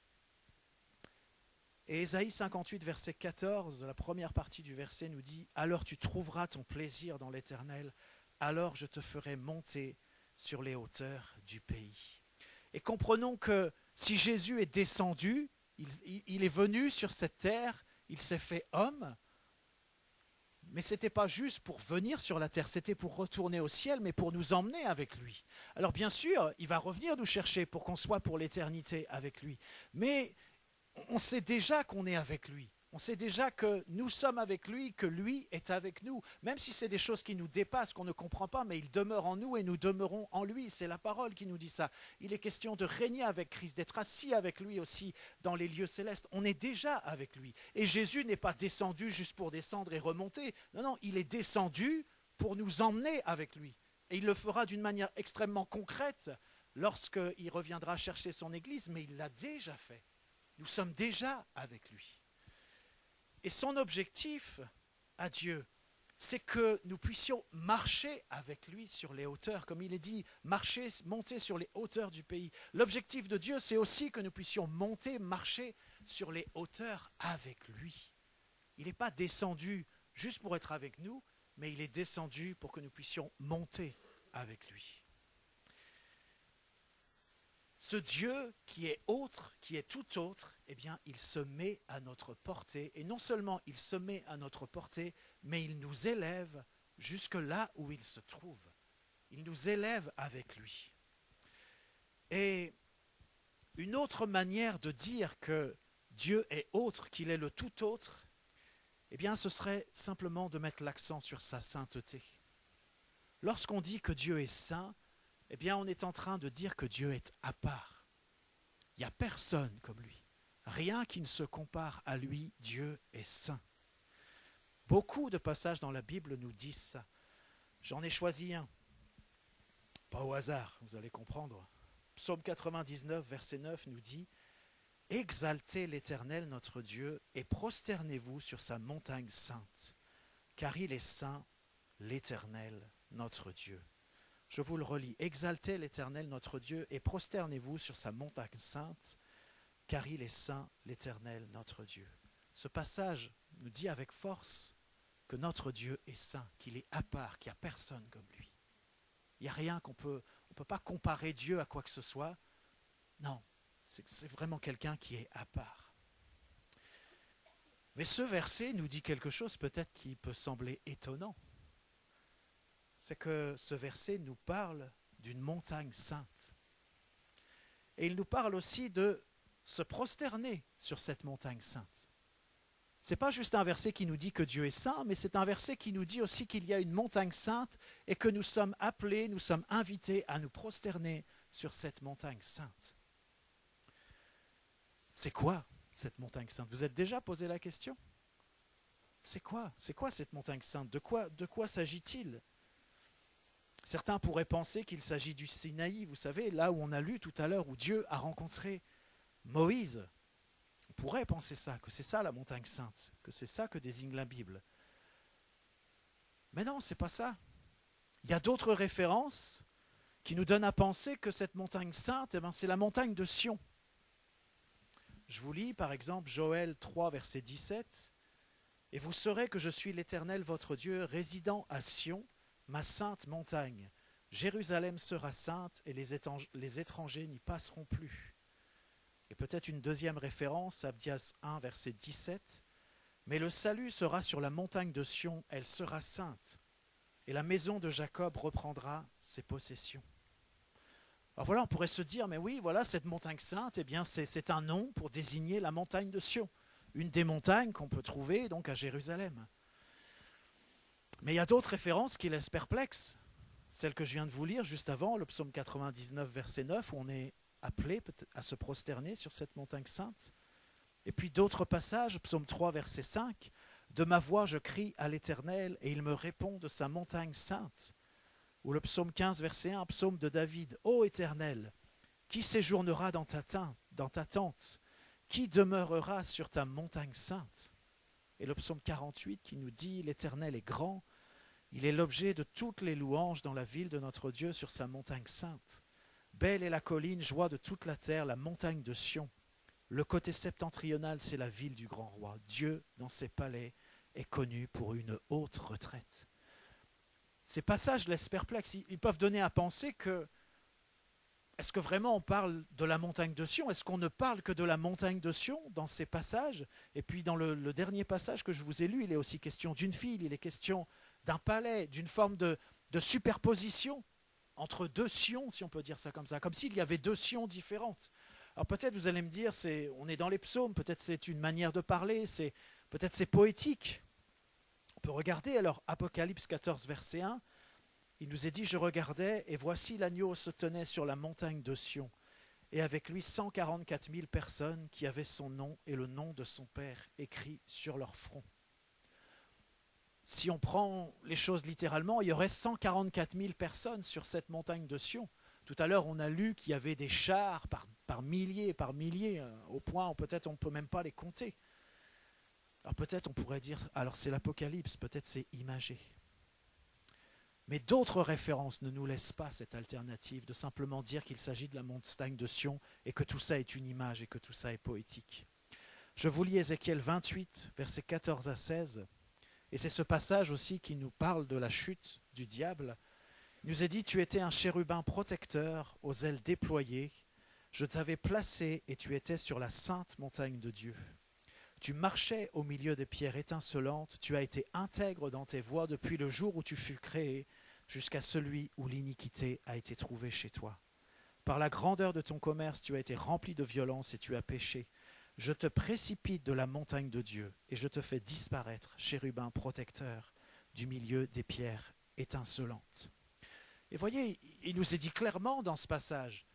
Et Ésaïe 58, verset 14, la première partie du verset nous dit « Alors tu trouveras ton plaisir dans l'Éternel, alors je te ferai monter sur les hauteurs du pays. » Et comprenons que si Jésus est descendu, il est venu sur cette terre, il s'est fait homme, mais ce n'était pas juste pour venir sur la terre, c'était pour retourner au ciel, mais pour nous emmener avec lui. Alors bien sûr, il va revenir nous chercher pour qu'on soit pour l'éternité avec lui, mais on sait déjà qu'on est avec lui. On sait déjà que nous sommes avec lui, que lui est avec nous. Même si c'est des choses qui nous dépassent, qu'on ne comprend pas, mais il demeure en nous et nous demeurons en lui. C'est la parole qui nous dit ça. Il est question de régner avec Christ, d'être assis avec lui aussi dans les lieux célestes. On est déjà avec lui. Et Jésus n'est pas descendu juste pour descendre et remonter. Non, non, il est descendu pour nous emmener avec lui. Et il le fera d'une manière extrêmement concrète lorsqu'il reviendra chercher son Église, mais il l'a déjà fait. Nous sommes déjà avec lui. Et son objectif à Dieu, c'est que nous puissions marcher avec lui sur les hauteurs. Comme il est dit, marcher, monter sur les hauteurs du pays. L'objectif de Dieu, c'est aussi que nous puissions monter, marcher sur les hauteurs avec lui. Il n'est pas descendu juste pour être avec nous, mais il est descendu pour que nous puissions monter avec lui. Ce Dieu qui est autre, qui est tout autre, eh bien, il se met à notre portée. Et non seulement il se met à notre portée, mais il nous élève jusque là où il se trouve. Il nous élève avec lui. Et une autre manière de dire que Dieu est autre, qu'il est le tout autre, eh bien, ce serait simplement de mettre l'accent sur sa sainteté. Lorsqu'on dit que Dieu est saint, eh bien, on est en train de dire que Dieu est à part. Il n'y a personne comme lui. Rien qui ne se compare à lui, Dieu est saint. Beaucoup de passages dans la Bible nous disent ça. J'en ai choisi un. Pas au hasard, vous allez comprendre. Psaume 99, verset 9 nous dit « Exaltez l'Éternel notre Dieu et prosternez-vous sur sa montagne sainte, car il est saint, l'Éternel notre Dieu. » Je vous le relis. « Exaltez l'Éternel notre Dieu et prosternez-vous sur sa montagne sainte, car il est saint, l'Éternel notre Dieu. » Ce passage nous dit avec force que notre Dieu est saint, qu'il est à part, qu'il n'y a personne comme lui. Il n'y a rien on ne peut pas comparer Dieu à quoi que ce soit. Non, c'est vraiment quelqu'un qui est à part. Mais ce verset nous dit quelque chose peut-être qui peut sembler étonnant. C'est que ce verset nous parle d'une montagne sainte. Et il nous parle aussi de se prosterner sur cette montagne sainte. Ce n'est pas juste un verset qui nous dit que Dieu est saint, mais c'est un verset qui nous dit aussi qu'il y a une montagne sainte et que nous sommes appelés, nous sommes invités à nous prosterner sur cette montagne sainte. C'est quoi cette montagne sainte? Vous êtes déjà posé la question? C'est quoi cette montagne sainte? De quoi s'agit-il? Certains pourraient penser qu'il s'agit du Sinaï, vous savez, là où on a lu tout à l'heure, où Dieu a rencontré Moïse. On pourrait penser ça, que c'est ça la montagne sainte, que c'est ça que désigne la Bible. Mais non, c'est pas ça. Il y a d'autres références qui nous donnent à penser que cette montagne sainte, c'est la montagne de Sion. Je vous lis par exemple Joël 3, verset 17. « Et vous saurez que je suis l'Éternel votre Dieu, résidant à Sion, ma sainte montagne. Jérusalem sera sainte et les étrangers n'y passeront plus. » Et peut-être une deuxième référence, Abdias 1, verset 17. « Mais le salut sera sur la montagne de Sion, elle sera sainte, et la maison de Jacob reprendra ses possessions. » Alors voilà, on pourrait se dire, mais oui, voilà, cette montagne sainte, eh bien, c'est un nom pour désigner la montagne de Sion, une des montagnes qu'on peut trouver donc à Jérusalem. Mais il y a d'autres références qui laissent perplexe. Celle que je viens de vous lire juste avant, le psaume 99, verset 9, où on est appelé à se prosterner sur cette montagne sainte. Et puis d'autres passages, psaume 3, verset 5, « De ma voix je crie à l'Éternel, et il me répond de sa montagne sainte. » Ou le psaume 15, verset 1, psaume de David, « Ô Éternel, qui séjournera dans ta tente? Qui demeurera sur ta montagne sainte ?» Et le psaume 48 qui nous dit, « L'Éternel est grand, il est l'objet de toutes les louanges dans la ville de notre Dieu sur sa montagne sainte. Belle est la colline, joie de toute la terre, la montagne de Sion. Le côté septentrional, c'est la ville du grand roi. Dieu, dans ses palais, est connu pour une haute retraite. » Ces passages laissent perplexes. Ils peuvent donner à penser que, est-ce que vraiment on parle de la montagne de Sion? Est-ce qu'on ne parle que de la montagne de Sion dans ces passages? Et puis dans le dernier passage que je vous ai lu, il est aussi question d'une fille, il est question d'un palais, d'une forme de superposition entre deux Sions, si on peut dire ça, comme s'il y avait deux Sions différentes. Alors peut-être vous allez me dire, on est dans les psaumes, peut-être c'est une manière de parler, peut-être c'est poétique. On peut regarder alors Apocalypse 14, verset 1. Il nous est dit, « Je regardais, et voici l'agneau se tenait sur la montagne de Sion, et avec lui 144 000 personnes qui avaient son nom et le nom de son Père écrit sur leur front. » Si on prend les choses littéralement, il y aurait 144 000 personnes sur cette montagne de Sion. Tout à l'heure, on a lu qu'il y avait des chars par milliers, au point où peut-être on ne peut même pas les compter. Alors peut-être on pourrait dire, alors c'est l'Apocalypse, peut-être c'est imagé. Mais d'autres références ne nous laissent pas cette alternative de simplement dire qu'il s'agit de la montagne de Sion et que tout ça est une image et que tout ça est poétique. Je vous lis Ézéchiel 28, versets 14 à 16, et c'est ce passage aussi qui nous parle de la chute du diable. Il nous est dit, « Tu étais un chérubin protecteur aux ailes déployées, je t'avais placé et tu étais sur la sainte montagne de Dieu. Tu marchais au milieu des pierres étincelantes, tu as été intègre dans tes voies depuis le jour où tu fus créé, jusqu'à celui où l'iniquité a été trouvée chez toi. Par la grandeur de ton commerce, tu as été rempli de violence et tu as péché. Je te précipite de la montagne de Dieu et je te fais disparaître, chérubin protecteur, du milieu des pierres étincelantes. » Et voyez, il nous est dit clairement dans ce passage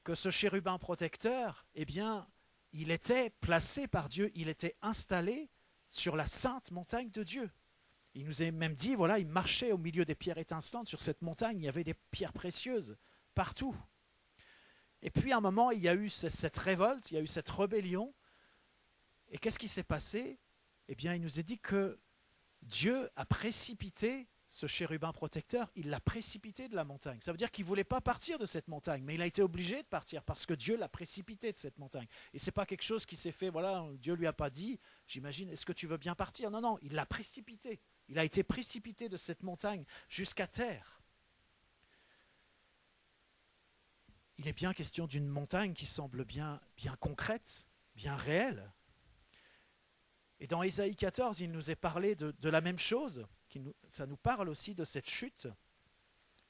que ce chérubin protecteur, eh bien, il était placé par Dieu, il était installé sur la sainte montagne de Dieu. Il nous est même dit, voilà, il marchait au milieu des pierres étincelantes. Sur cette montagne, il y avait des pierres précieuses partout. Et puis à un moment, il y a eu cette révolte, il y a eu cette rébellion. Et qu'est-ce qui s'est passé? Eh bien, il nous est dit que Dieu a précipité ce chérubin protecteur, il l'a précipité de la montagne. Ça veut dire qu'il ne voulait pas partir de cette montagne, mais il a été obligé de partir parce que Dieu l'a précipité de cette montagne. Et ce n'est pas quelque chose qui s'est fait, voilà, Dieu ne lui a pas dit, j'imagine, est-ce que tu veux bien partir? Non, non, il l'a précipité Il a été précipité de cette montagne jusqu'à terre. Il est bien question d'une montagne qui semble bien concrète, bien réelle. Et dans Ésaïe 14, il nous est parlé de la même chose. Ça nous parle aussi de cette chute.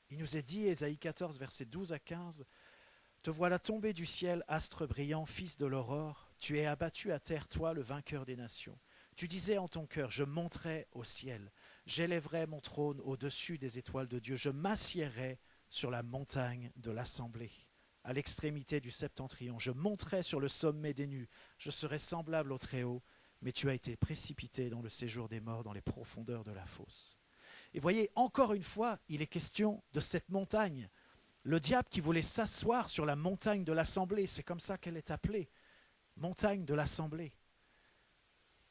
Il nous est dit, Ésaïe 14, versets 12 à 15, « Te voilà tombé du ciel, astre brillant, fils de l'aurore. Tu es abattu à terre, toi, le vainqueur des nations. Tu disais en ton cœur, je monterai au ciel. J'élèverai mon trône au-dessus des étoiles de Dieu. Je m'assiérai sur la montagne de l'assemblée, à l'extrémité du septentrion. Je monterai sur le sommet des nues. Je serai semblable au Très-Haut. Mais tu as été précipité dans le séjour des morts, dans les profondeurs de la fosse. » Et voyez, encore une fois, il est question de cette montagne. Le diable qui voulait s'asseoir sur la montagne de l'assemblée, c'est comme ça qu'elle est appelée, montagne de l'assemblée.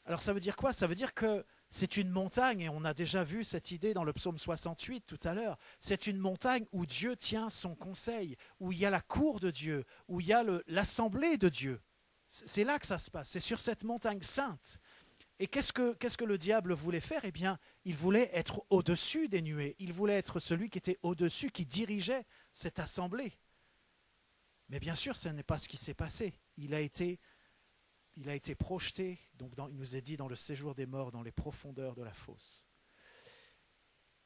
Alors ça veut dire quoi? Ça veut dire que c'est une montagne, et on a déjà vu cette idée dans le psaume 68 tout à l'heure, c'est une montagne où Dieu tient son conseil, où il y a la cour de Dieu, où il y a l'assemblée de Dieu. C'est là que ça se passe, c'est sur cette montagne sainte. Et qu'est-ce que le diable voulait faire? Eh bien, il voulait être au-dessus des nuées, il voulait être celui qui était au-dessus, qui dirigeait cette assemblée. Mais bien sûr, ce n'est pas ce qui s'est passé. Il a été projeté, donc il nous est dit, dans le séjour des morts, dans les profondeurs de la fosse.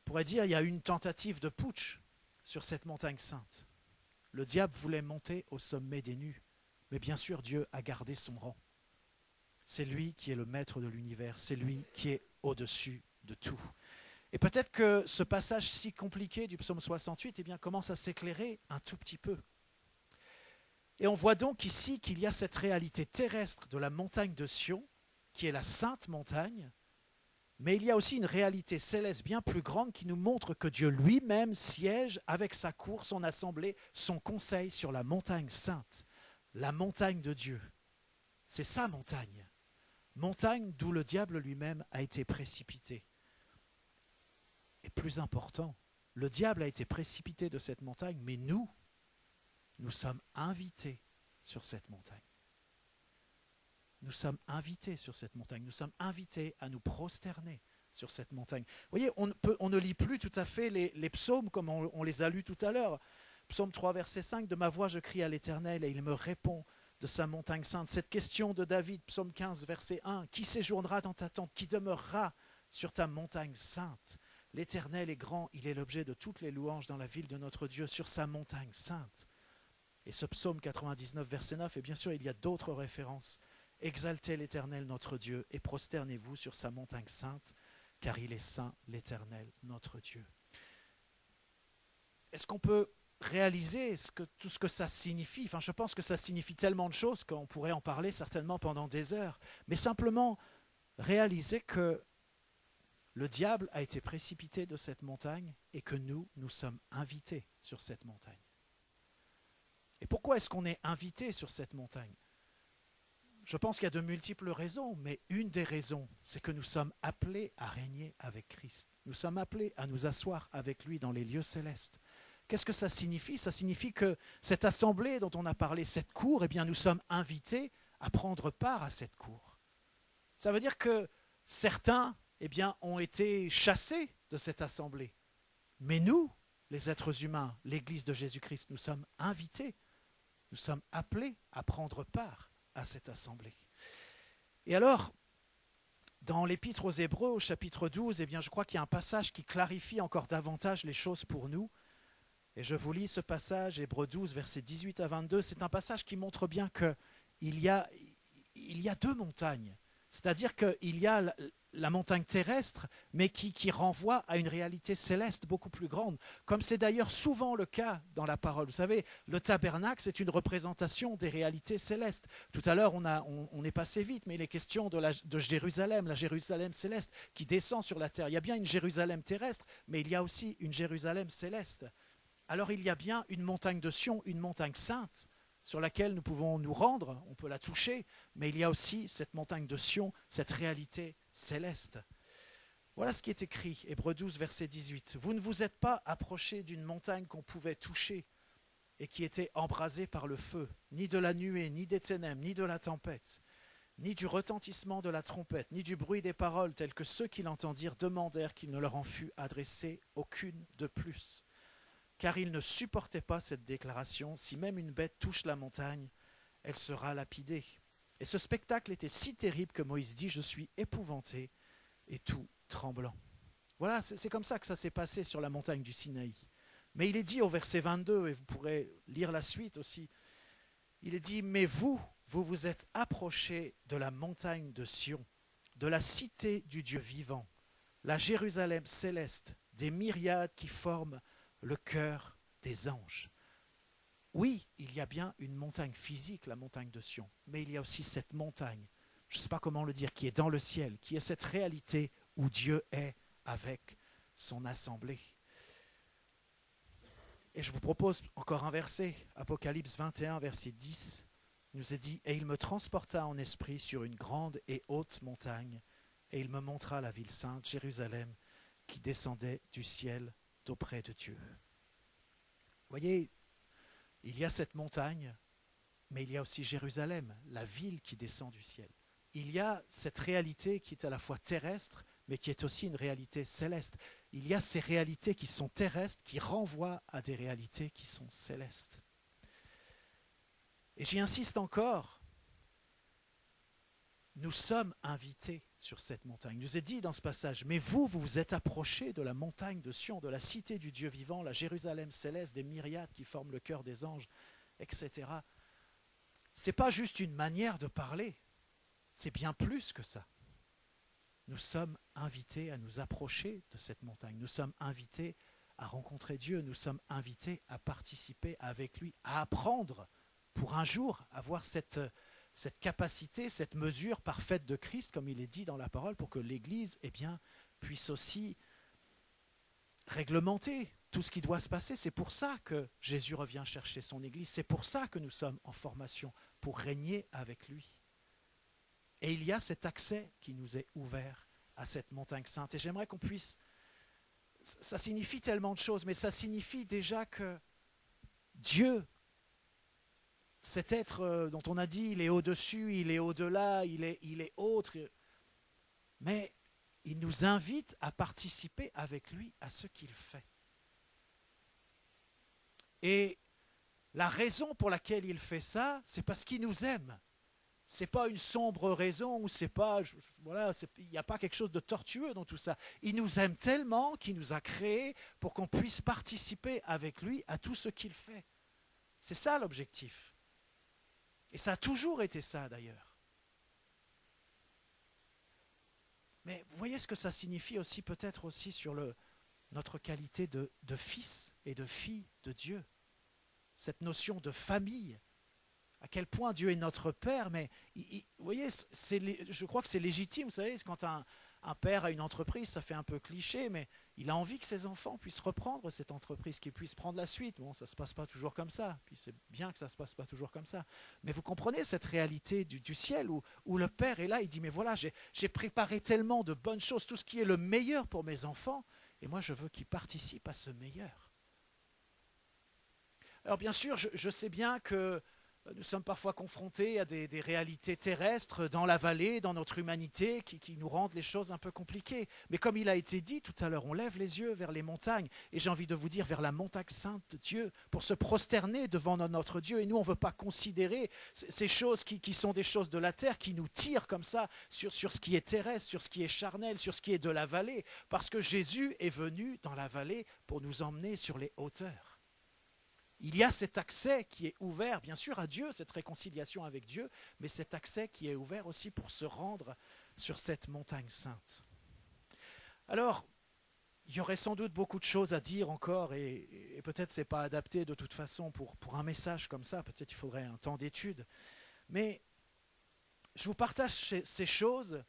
On pourrait dire qu'il y a eu une tentative de putsch sur cette montagne sainte. Le diable voulait monter au sommet des nues. Mais bien sûr, Dieu a gardé son rang. C'est lui qui est le maître de l'univers, c'est lui qui est au-dessus de tout. Et peut-être que ce passage si compliqué du psaume 68 commence à s'éclairer un tout petit peu. Et on voit donc ici qu'il y a cette réalité terrestre de la montagne de Sion, qui est la sainte montagne, mais il y a aussi une réalité céleste bien plus grande qui nous montre que Dieu lui-même siège avec sa cour, son assemblée, son conseil sur la montagne sainte. La montagne de Dieu, c'est sa montagne. Montagne d'où le diable lui-même a été précipité. Et plus important, le diable a été précipité de cette montagne, mais nous sommes invités sur cette montagne. Nous sommes invités sur cette montagne. Nous sommes invités à nous prosterner sur cette montagne. Vous voyez, on ne lit plus tout à fait les psaumes comme on les a lus tout à l'heure. Psaume 3, verset 5, « De ma voix je crie à l'Éternel et il me répond de sa montagne sainte. » Cette question de David, psaume 15, verset 1, « Qui séjournera dans ta tente? Qui demeurera sur ta montagne sainte? L'Éternel est grand, il est l'objet de toutes les louanges dans la ville de notre Dieu, sur sa montagne sainte. » Et ce psaume 99, verset 9, et bien sûr il y a d'autres références. « Exaltez l'Éternel notre Dieu et prosternez-vous sur sa montagne sainte, car il est saint l'Éternel notre Dieu. » Est-ce qu'on peut réaliser tout ce que ça signifie? Enfin, je pense que ça signifie tellement de choses qu'on pourrait en parler certainement pendant des heures. Mais simplement réaliser que le diable a été précipité de cette montagne et que nous sommes invités sur cette montagne. Et pourquoi est-ce qu'on est invité sur cette montagne? Je pense qu'il y a de multiples raisons, mais une des raisons, c'est que nous sommes appelés à régner avec Christ. Nous sommes appelés à nous asseoir avec lui dans les lieux célestes. Qu'est-ce que ça signifie? Ça signifie que cette assemblée dont on a parlé, cette cour, eh bien nous sommes invités à prendre part à cette cour. Ça veut dire que certains ont été chassés de cette assemblée. Mais nous, les êtres humains, l'Église de Jésus-Christ, nous sommes invités, nous sommes appelés à prendre part à cette assemblée. Et alors, dans l'Épître aux Hébreux, au chapitre 12, je crois qu'il y a un passage qui clarifie encore davantage les choses pour nous. Et je vous lis ce passage, Hébreux 12, versets 18 à 22. C'est un passage qui montre bien qu'il y a deux montagnes. C'est-à-dire qu'il y a la montagne terrestre, mais qui renvoie à une réalité céleste beaucoup plus grande, comme c'est d'ailleurs souvent le cas dans la parole. Vous savez, le tabernacle, c'est une représentation des réalités célestes. Tout à l'heure, on est passé vite, mais il est question de Jérusalem, la Jérusalem céleste, qui descend sur la terre. Il y a bien une Jérusalem terrestre, mais il y a aussi une Jérusalem céleste. Alors il y a bien une montagne de Sion, une montagne sainte, sur laquelle nous pouvons nous rendre, on peut la toucher, mais il y a aussi cette montagne de Sion, cette réalité céleste. Voilà ce qui est écrit, Hébreux 12, verset 18. « Vous ne vous êtes pas approchés d'une montagne qu'on pouvait toucher et qui était embrasée par le feu, ni de la nuée, ni des ténèbres, ni de la tempête, ni du retentissement de la trompette, ni du bruit des paroles, tels que ceux qui l'entendirent demandèrent qu'il ne leur en fût adressé aucune de plus. Car ils ne supportaient pas cette déclaration, si même une bête touche la montagne, elle sera lapidée. Et ce spectacle était si terrible que Moïse dit, je suis épouvanté et tout tremblant. Voilà, c'est comme ça que ça s'est passé sur la montagne du Sinaï. Mais il est dit au verset 22, et vous pourrez lire la suite aussi, il est dit, mais vous vous êtes approchés de la montagne de Sion, de la cité du Dieu vivant, la Jérusalem céleste, des myriades qui forment le cœur des anges. Oui, il y a bien une montagne physique, la montagne de Sion, mais il y a aussi cette montagne, je ne sais pas comment le dire, qui est dans le ciel, qui est cette réalité où Dieu est avec son assemblée. Et je vous propose encore un verset, Apocalypse 21, verset 10, il nous est dit, et il me transporta en esprit sur une grande et haute montagne, et il me montra la ville sainte, Jérusalem, qui descendait du ciel d'auprès de Dieu. Vous voyez, il y a cette montagne, mais il y a aussi Jérusalem, la ville qui descend du ciel. Il y a cette réalité qui est à la fois terrestre, mais qui est aussi une réalité céleste. Il y a ces réalités qui sont terrestres, qui renvoient à des réalités qui sont célestes. Et j'y insiste encore, nous sommes invités sur cette montagne. Il nous est dit dans ce passage, mais vous vous êtes approchés de la montagne de Sion, de la cité du Dieu vivant, la Jérusalem céleste, des myriades qui forment le cœur des anges, etc. Ce n'est pas juste une manière de parler, c'est bien plus que ça. Nous sommes invités à nous approcher de cette montagne. Nous sommes invités à rencontrer Dieu. Nous sommes invités à participer avec lui, à apprendre pour un jour avoir cette capacité, cette mesure parfaite de Christ, comme il est dit dans la parole, pour que l'Église puisse aussi réglementer tout ce qui doit se passer. C'est pour ça que Jésus revient chercher son Église. C'est pour ça que nous sommes en formation, pour régner avec lui. Et il y a cet accès qui nous est ouvert à cette montagne sainte. Et j'aimerais qu'on puisse... Ça signifie tellement de choses, mais ça signifie déjà que Dieu, cet être dont on a dit il est au-dessus, il est au-delà, il est autre, mais il nous invite à participer avec lui à ce qu'il fait. Et la raison pour laquelle il fait ça, c'est parce qu'il nous aime. Ce n'est pas une sombre raison, ou c'est pas, voilà, il n'y a pas quelque chose de tortueux dans tout ça. Il nous aime tellement qu'il nous a créés pour qu'on puisse participer avec lui à tout ce qu'il fait. C'est ça l'objectif. Et ça a toujours été ça d'ailleurs. Mais vous voyez ce que ça signifie aussi, peut-être aussi sur notre qualité de fils et de fille de Dieu. Cette notion de famille. À quel point Dieu est notre Père, mais vous voyez, je crois que c'est légitime, vous savez, quand un père a une entreprise, ça fait un peu cliché, mais il a envie que ses enfants puissent reprendre cette entreprise, qu'ils puissent prendre la suite. Bon, ça ne se passe pas toujours comme ça, puis c'est bien que ça ne se passe pas toujours comme ça. Mais vous comprenez cette réalité du ciel où le Père est là, il dit, mais voilà, j'ai préparé tellement de bonnes choses, tout ce qui est le meilleur pour mes enfants, et moi je veux qu'ils participent à ce meilleur. Alors bien sûr, je sais bien que nous sommes parfois confrontés à des réalités terrestres dans la vallée, dans notre humanité, qui nous rendent les choses un peu compliquées. Mais comme il a été dit tout à l'heure, on lève les yeux vers les montagnes, et j'ai envie de vous dire vers la montagne sainte de Dieu, pour se prosterner devant notre Dieu. Et nous, on ne veut pas considérer ces choses qui sont des choses de la terre, qui nous tirent comme ça sur ce qui est terrestre, sur ce qui est charnel, sur ce qui est de la vallée, parce que Jésus est venu dans la vallée pour nous emmener sur les hauteurs. Il y a cet accès qui est ouvert, bien sûr, à Dieu, cette réconciliation avec Dieu, mais cet accès qui est ouvert aussi pour se rendre sur cette montagne sainte. Alors, il y aurait sans doute beaucoup de choses à dire encore, et peut-être ce n'est pas adapté de toute façon pour un message comme ça, peut-être il faudrait un temps d'étude, mais je vous partage ces choses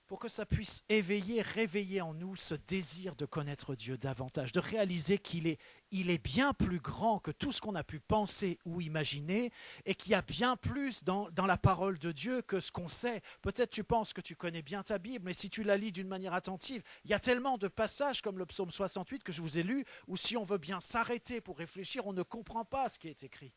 pour que ça puisse réveiller en nous ce désir de connaître Dieu davantage, de réaliser qu'il est bien plus grand que tout ce qu'on a pu penser ou imaginer, et qu'il y a bien plus dans la parole de Dieu que ce qu'on sait. Peut-être tu penses que tu connais bien ta Bible, mais si tu la lis d'une manière attentive, il y a tellement de passages comme le psaume 68 que je vous ai lu, où si on veut bien s'arrêter pour réfléchir, on ne comprend pas ce qui est écrit.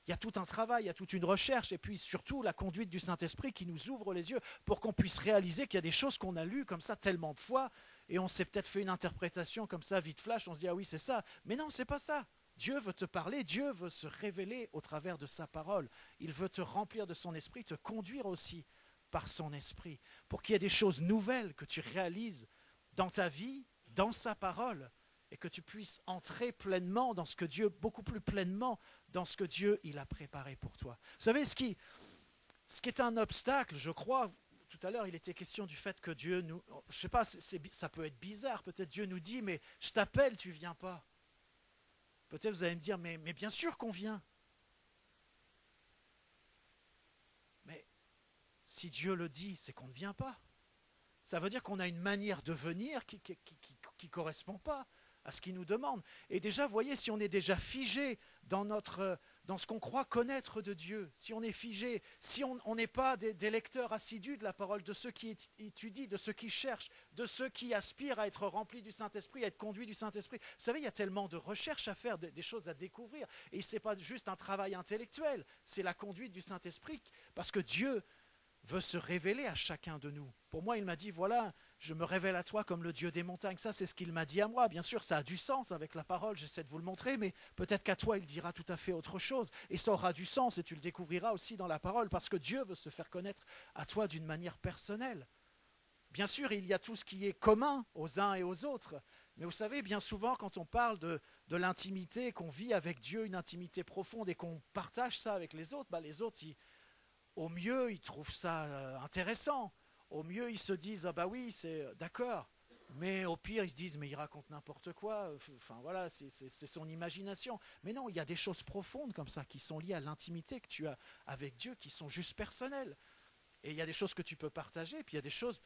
Il y a tout un travail, il y a toute une recherche, et puis surtout la conduite du Saint-Esprit qui nous ouvre les yeux pour qu'on puisse réaliser qu'il y a des choses qu'on a lues comme ça tellement de fois, et on s'est peut-être fait une interprétation comme ça, vite flash, on se dit ah oui c'est ça, mais non c'est pas ça. Dieu veut te parler, Dieu veut se révéler au travers de sa parole. Il veut te remplir de son esprit, te conduire aussi par son esprit, pour qu'il y ait des choses nouvelles que tu réalises dans ta vie, dans sa parole, et que tu puisses entrer pleinement dans ce que Dieu, beaucoup plus pleinement, dans ce que Dieu il a préparé pour toi. Vous savez, ce qui est un obstacle, je crois, tout à l'heure il était question du fait que Dieu nous... Je ne sais pas, ça peut être bizarre, peut-être Dieu nous dit, mais je t'appelle, tu ne viens pas. Peut-être vous allez me dire, mais bien sûr qu'on vient. Mais si Dieu le dit, c'est qu'on ne vient pas. Ça veut dire qu'on a une manière de venir qui ne correspond pas à ce qu'il nous demande. Et déjà, vous voyez, si on est déjà figé dans ce qu'on croit connaître de Dieu, si on est figé, si on n'est pas des lecteurs assidus de la parole, de ceux qui étudient, de ceux qui cherchent, de ceux qui aspirent à être remplis du Saint-Esprit, à être conduits du Saint-Esprit. Vous savez, il y a tellement de recherches à faire, des choses à découvrir. Et ce n'est pas juste un travail intellectuel, c'est la conduite du Saint-Esprit, parce que Dieu veut se révéler à chacun de nous. Pour moi, il m'a dit, voilà, je me révèle à toi comme le Dieu des montagnes. Ça, c'est ce qu'il m'a dit à moi. Bien sûr, ça a du sens avec la parole, j'essaie de vous le montrer, mais peut-être qu'à toi, il dira tout à fait autre chose. Et ça aura du sens, et tu le découvriras aussi dans la parole, parce que Dieu veut se faire connaître à toi d'une manière personnelle. Bien sûr, il y a tout ce qui est commun aux uns et aux autres. Mais vous savez, bien souvent, quand on parle de l'intimité, qu'on vit avec Dieu, une intimité profonde, et qu'on partage ça avec les autres, les autres, au mieux, ils trouvent ça intéressant. Au mieux, ils se disent, ah bah oui, c'est d'accord. Mais au pire, ils se disent, mais il raconte n'importe quoi. Enfin voilà, c'est son imagination. Mais non, il y a des choses profondes comme ça qui sont liées à l'intimité que tu as avec Dieu, qui sont juste personnelles. Et il y a des choses que tu peux partager, puis il y a des choses,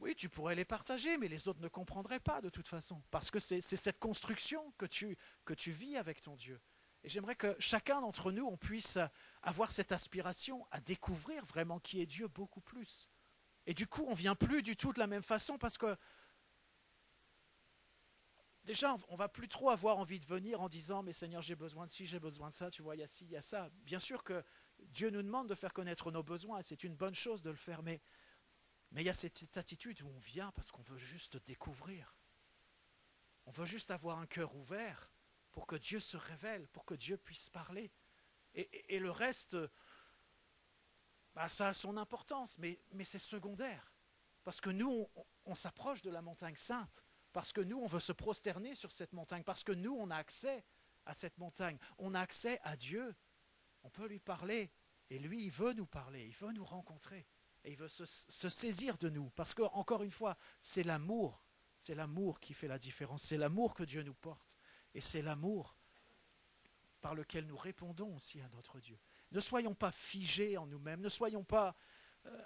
oui, tu pourrais les partager, mais les autres ne comprendraient pas de toute façon. Parce que c'est cette construction que tu vis avec ton Dieu. Et j'aimerais que chacun d'entre nous, on puisse avoir cette aspiration à découvrir vraiment qui est Dieu beaucoup plus. Et du coup, on ne vient plus du tout de la même façon parce que déjà, on ne va plus trop avoir envie de venir en disant « Mais Seigneur, j'ai besoin de ci, j'ai besoin de ça, tu vois, il y a ci, il y a ça. » Bien sûr que Dieu nous demande de faire connaître nos besoins et c'est une bonne chose de le faire, mais il y a cette attitude où on vient parce qu'on veut juste découvrir. On veut juste avoir un cœur ouvert pour que Dieu se révèle, pour que Dieu puisse parler. Et le reste, ça a son importance, mais c'est secondaire. Parce que nous, on s'approche de la montagne sainte, parce que nous, on veut se prosterner sur cette montagne, parce que nous, on a accès à cette montagne, on a accès à Dieu, on peut lui parler, et lui, il veut nous parler, il veut nous rencontrer, et il veut se saisir de nous, parce que, encore une fois, c'est l'amour qui fait la différence, c'est l'amour que Dieu nous porte, et c'est l'amour par lequel nous répondons aussi à notre Dieu. Ne soyons pas figés en nous-mêmes, ne soyons pas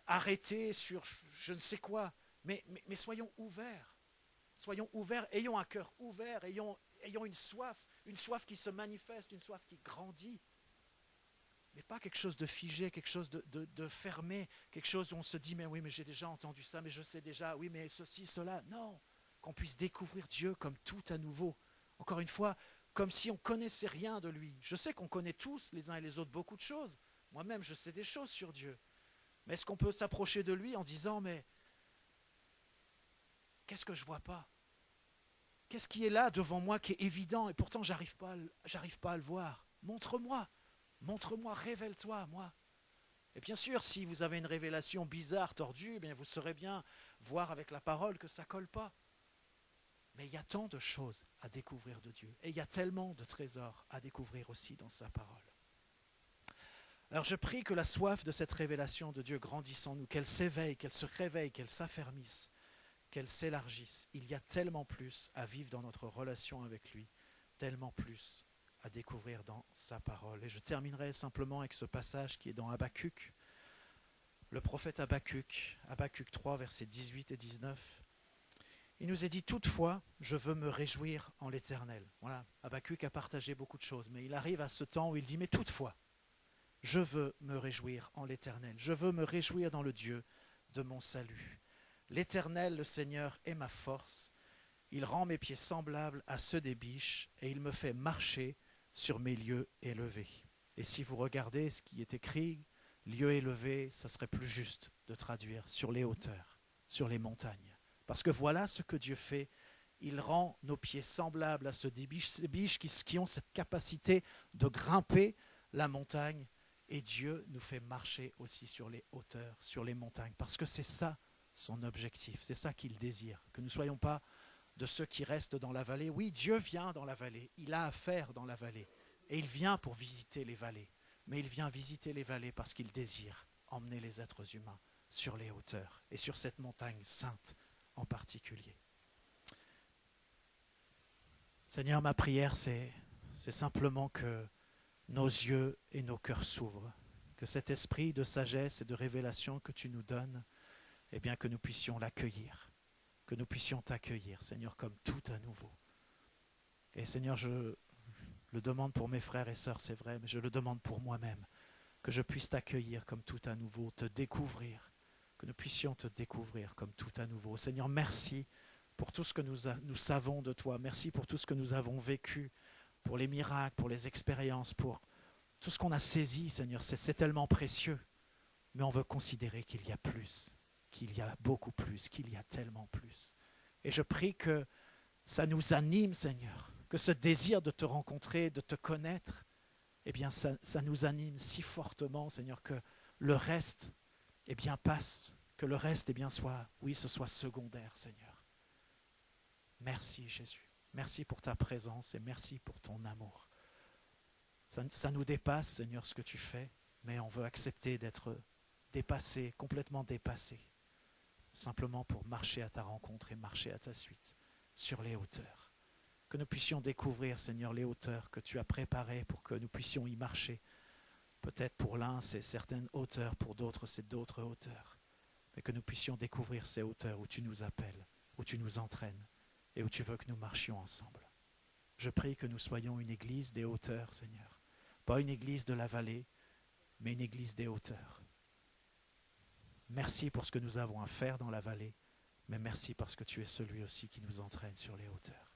arrêtés sur je ne sais quoi, mais soyons ouverts. Soyons ouverts, ayons un cœur ouvert, ayons une soif qui se manifeste, une soif qui grandit. Mais pas quelque chose de figé, quelque chose de fermé, quelque chose où on se dit, mais oui, mais j'ai déjà entendu ça, mais je sais déjà, oui, mais ceci, cela. Non, qu'on puisse découvrir Dieu comme tout à nouveau. Encore une fois, comme si on ne connaissait rien de lui. Je sais qu'on connaît tous, les uns et les autres, beaucoup de choses. Moi-même, je sais des choses sur Dieu. Mais est-ce qu'on peut s'approcher de lui en disant, mais qu'est-ce que je ne vois pas? Qu'est-ce qui est là devant moi qui est évident et pourtant j'arrive pas à le voir? Montre-moi, révèle-toi à moi. Et bien sûr, si vous avez une révélation bizarre, tordue, eh bien vous saurez bien voir avec la parole que ça ne colle pas. Mais il y a tant de choses à découvrir de Dieu. Et il y a tellement de trésors à découvrir aussi dans sa parole. Alors je prie que la soif de cette révélation de Dieu grandisse en nous, qu'elle s'éveille, qu'elle se réveille, qu'elle s'affermisse, qu'elle s'élargisse. Il y a tellement plus à vivre dans notre relation avec lui, tellement plus à découvrir dans sa parole. Et je terminerai simplement avec ce passage qui est dans Habakkuk, le prophète Habakkuk, Habakkuk 3, versets 18 et 19. Il nous est dit, toutefois, je veux me réjouir en l'Éternel. Voilà, Habakkuk a partagé beaucoup de choses, mais il arrive à ce temps où il dit, mais toutefois, je veux me réjouir en l'Éternel. Je veux me réjouir dans le Dieu de mon salut. L'Éternel, le Seigneur, est ma force. Il rend mes pieds semblables à ceux des biches et il me fait marcher sur mes lieux élevés. Et si vous regardez ce qui est écrit, lieu élevé, ça serait plus juste de traduire sur les hauteurs, sur les montagnes. Parce que voilà ce que Dieu fait. Il rend nos pieds semblables à ceux des biches qui ont cette capacité de grimper la montagne. Et Dieu nous fait marcher aussi sur les hauteurs, sur les montagnes. Parce que c'est ça son objectif, c'est ça qu'il désire. Que nous ne soyons pas de ceux qui restent dans la vallée. Oui, Dieu vient dans la vallée, il a affaire dans la vallée. Et il vient pour visiter les vallées. Mais il vient visiter les vallées parce qu'il désire emmener les êtres humains sur les hauteurs et sur cette montagne sainte en particulier. Seigneur, ma prière, c'est simplement que nos yeux et nos cœurs s'ouvrent, que cet esprit de sagesse et de révélation que tu nous donnes, eh bien que nous puissions l'accueillir, que nous puissions t'accueillir, Seigneur, comme tout à nouveau. Et Seigneur, je le demande pour mes frères et sœurs, c'est vrai, mais je le demande pour moi-même, que je puisse t'accueillir comme tout à nouveau, te découvrir, que nous puissions te découvrir comme tout à nouveau. Seigneur, merci pour tout ce que nous savons de toi, merci pour tout ce que nous avons vécu, pour les miracles, pour les expériences, pour tout ce qu'on a saisi, Seigneur, c'est tellement précieux, mais on veut considérer qu'il y a plus, qu'il y a beaucoup plus, qu'il y a tellement plus. Et je prie que ça nous anime, Seigneur, que ce désir de te rencontrer, de te connaître, eh bien, ça nous anime si fortement, Seigneur, que le reste, eh bien, passe, que le reste, eh bien, ce soit secondaire, Seigneur. Merci, Jésus. Merci pour ta présence et merci pour ton amour. Ça nous dépasse, Seigneur, ce que tu fais, mais on veut accepter d'être dépassé, complètement dépassé, simplement pour marcher à ta rencontre et marcher à ta suite, sur les hauteurs. Que nous puissions découvrir, Seigneur, les hauteurs que tu as préparées pour que nous puissions y marcher. Peut-être pour l'un, c'est certaines hauteurs, pour d'autres, c'est d'autres hauteurs. Mais que nous puissions découvrir ces hauteurs où tu nous appelles, où tu nous entraînes et où tu veux que nous marchions ensemble. Je prie que nous soyons une église des hauteurs, Seigneur. Pas une église de la vallée, mais une église des hauteurs. Merci pour ce que nous avons à faire dans la vallée, mais merci parce que tu es celui aussi qui nous entraîne sur les hauteurs.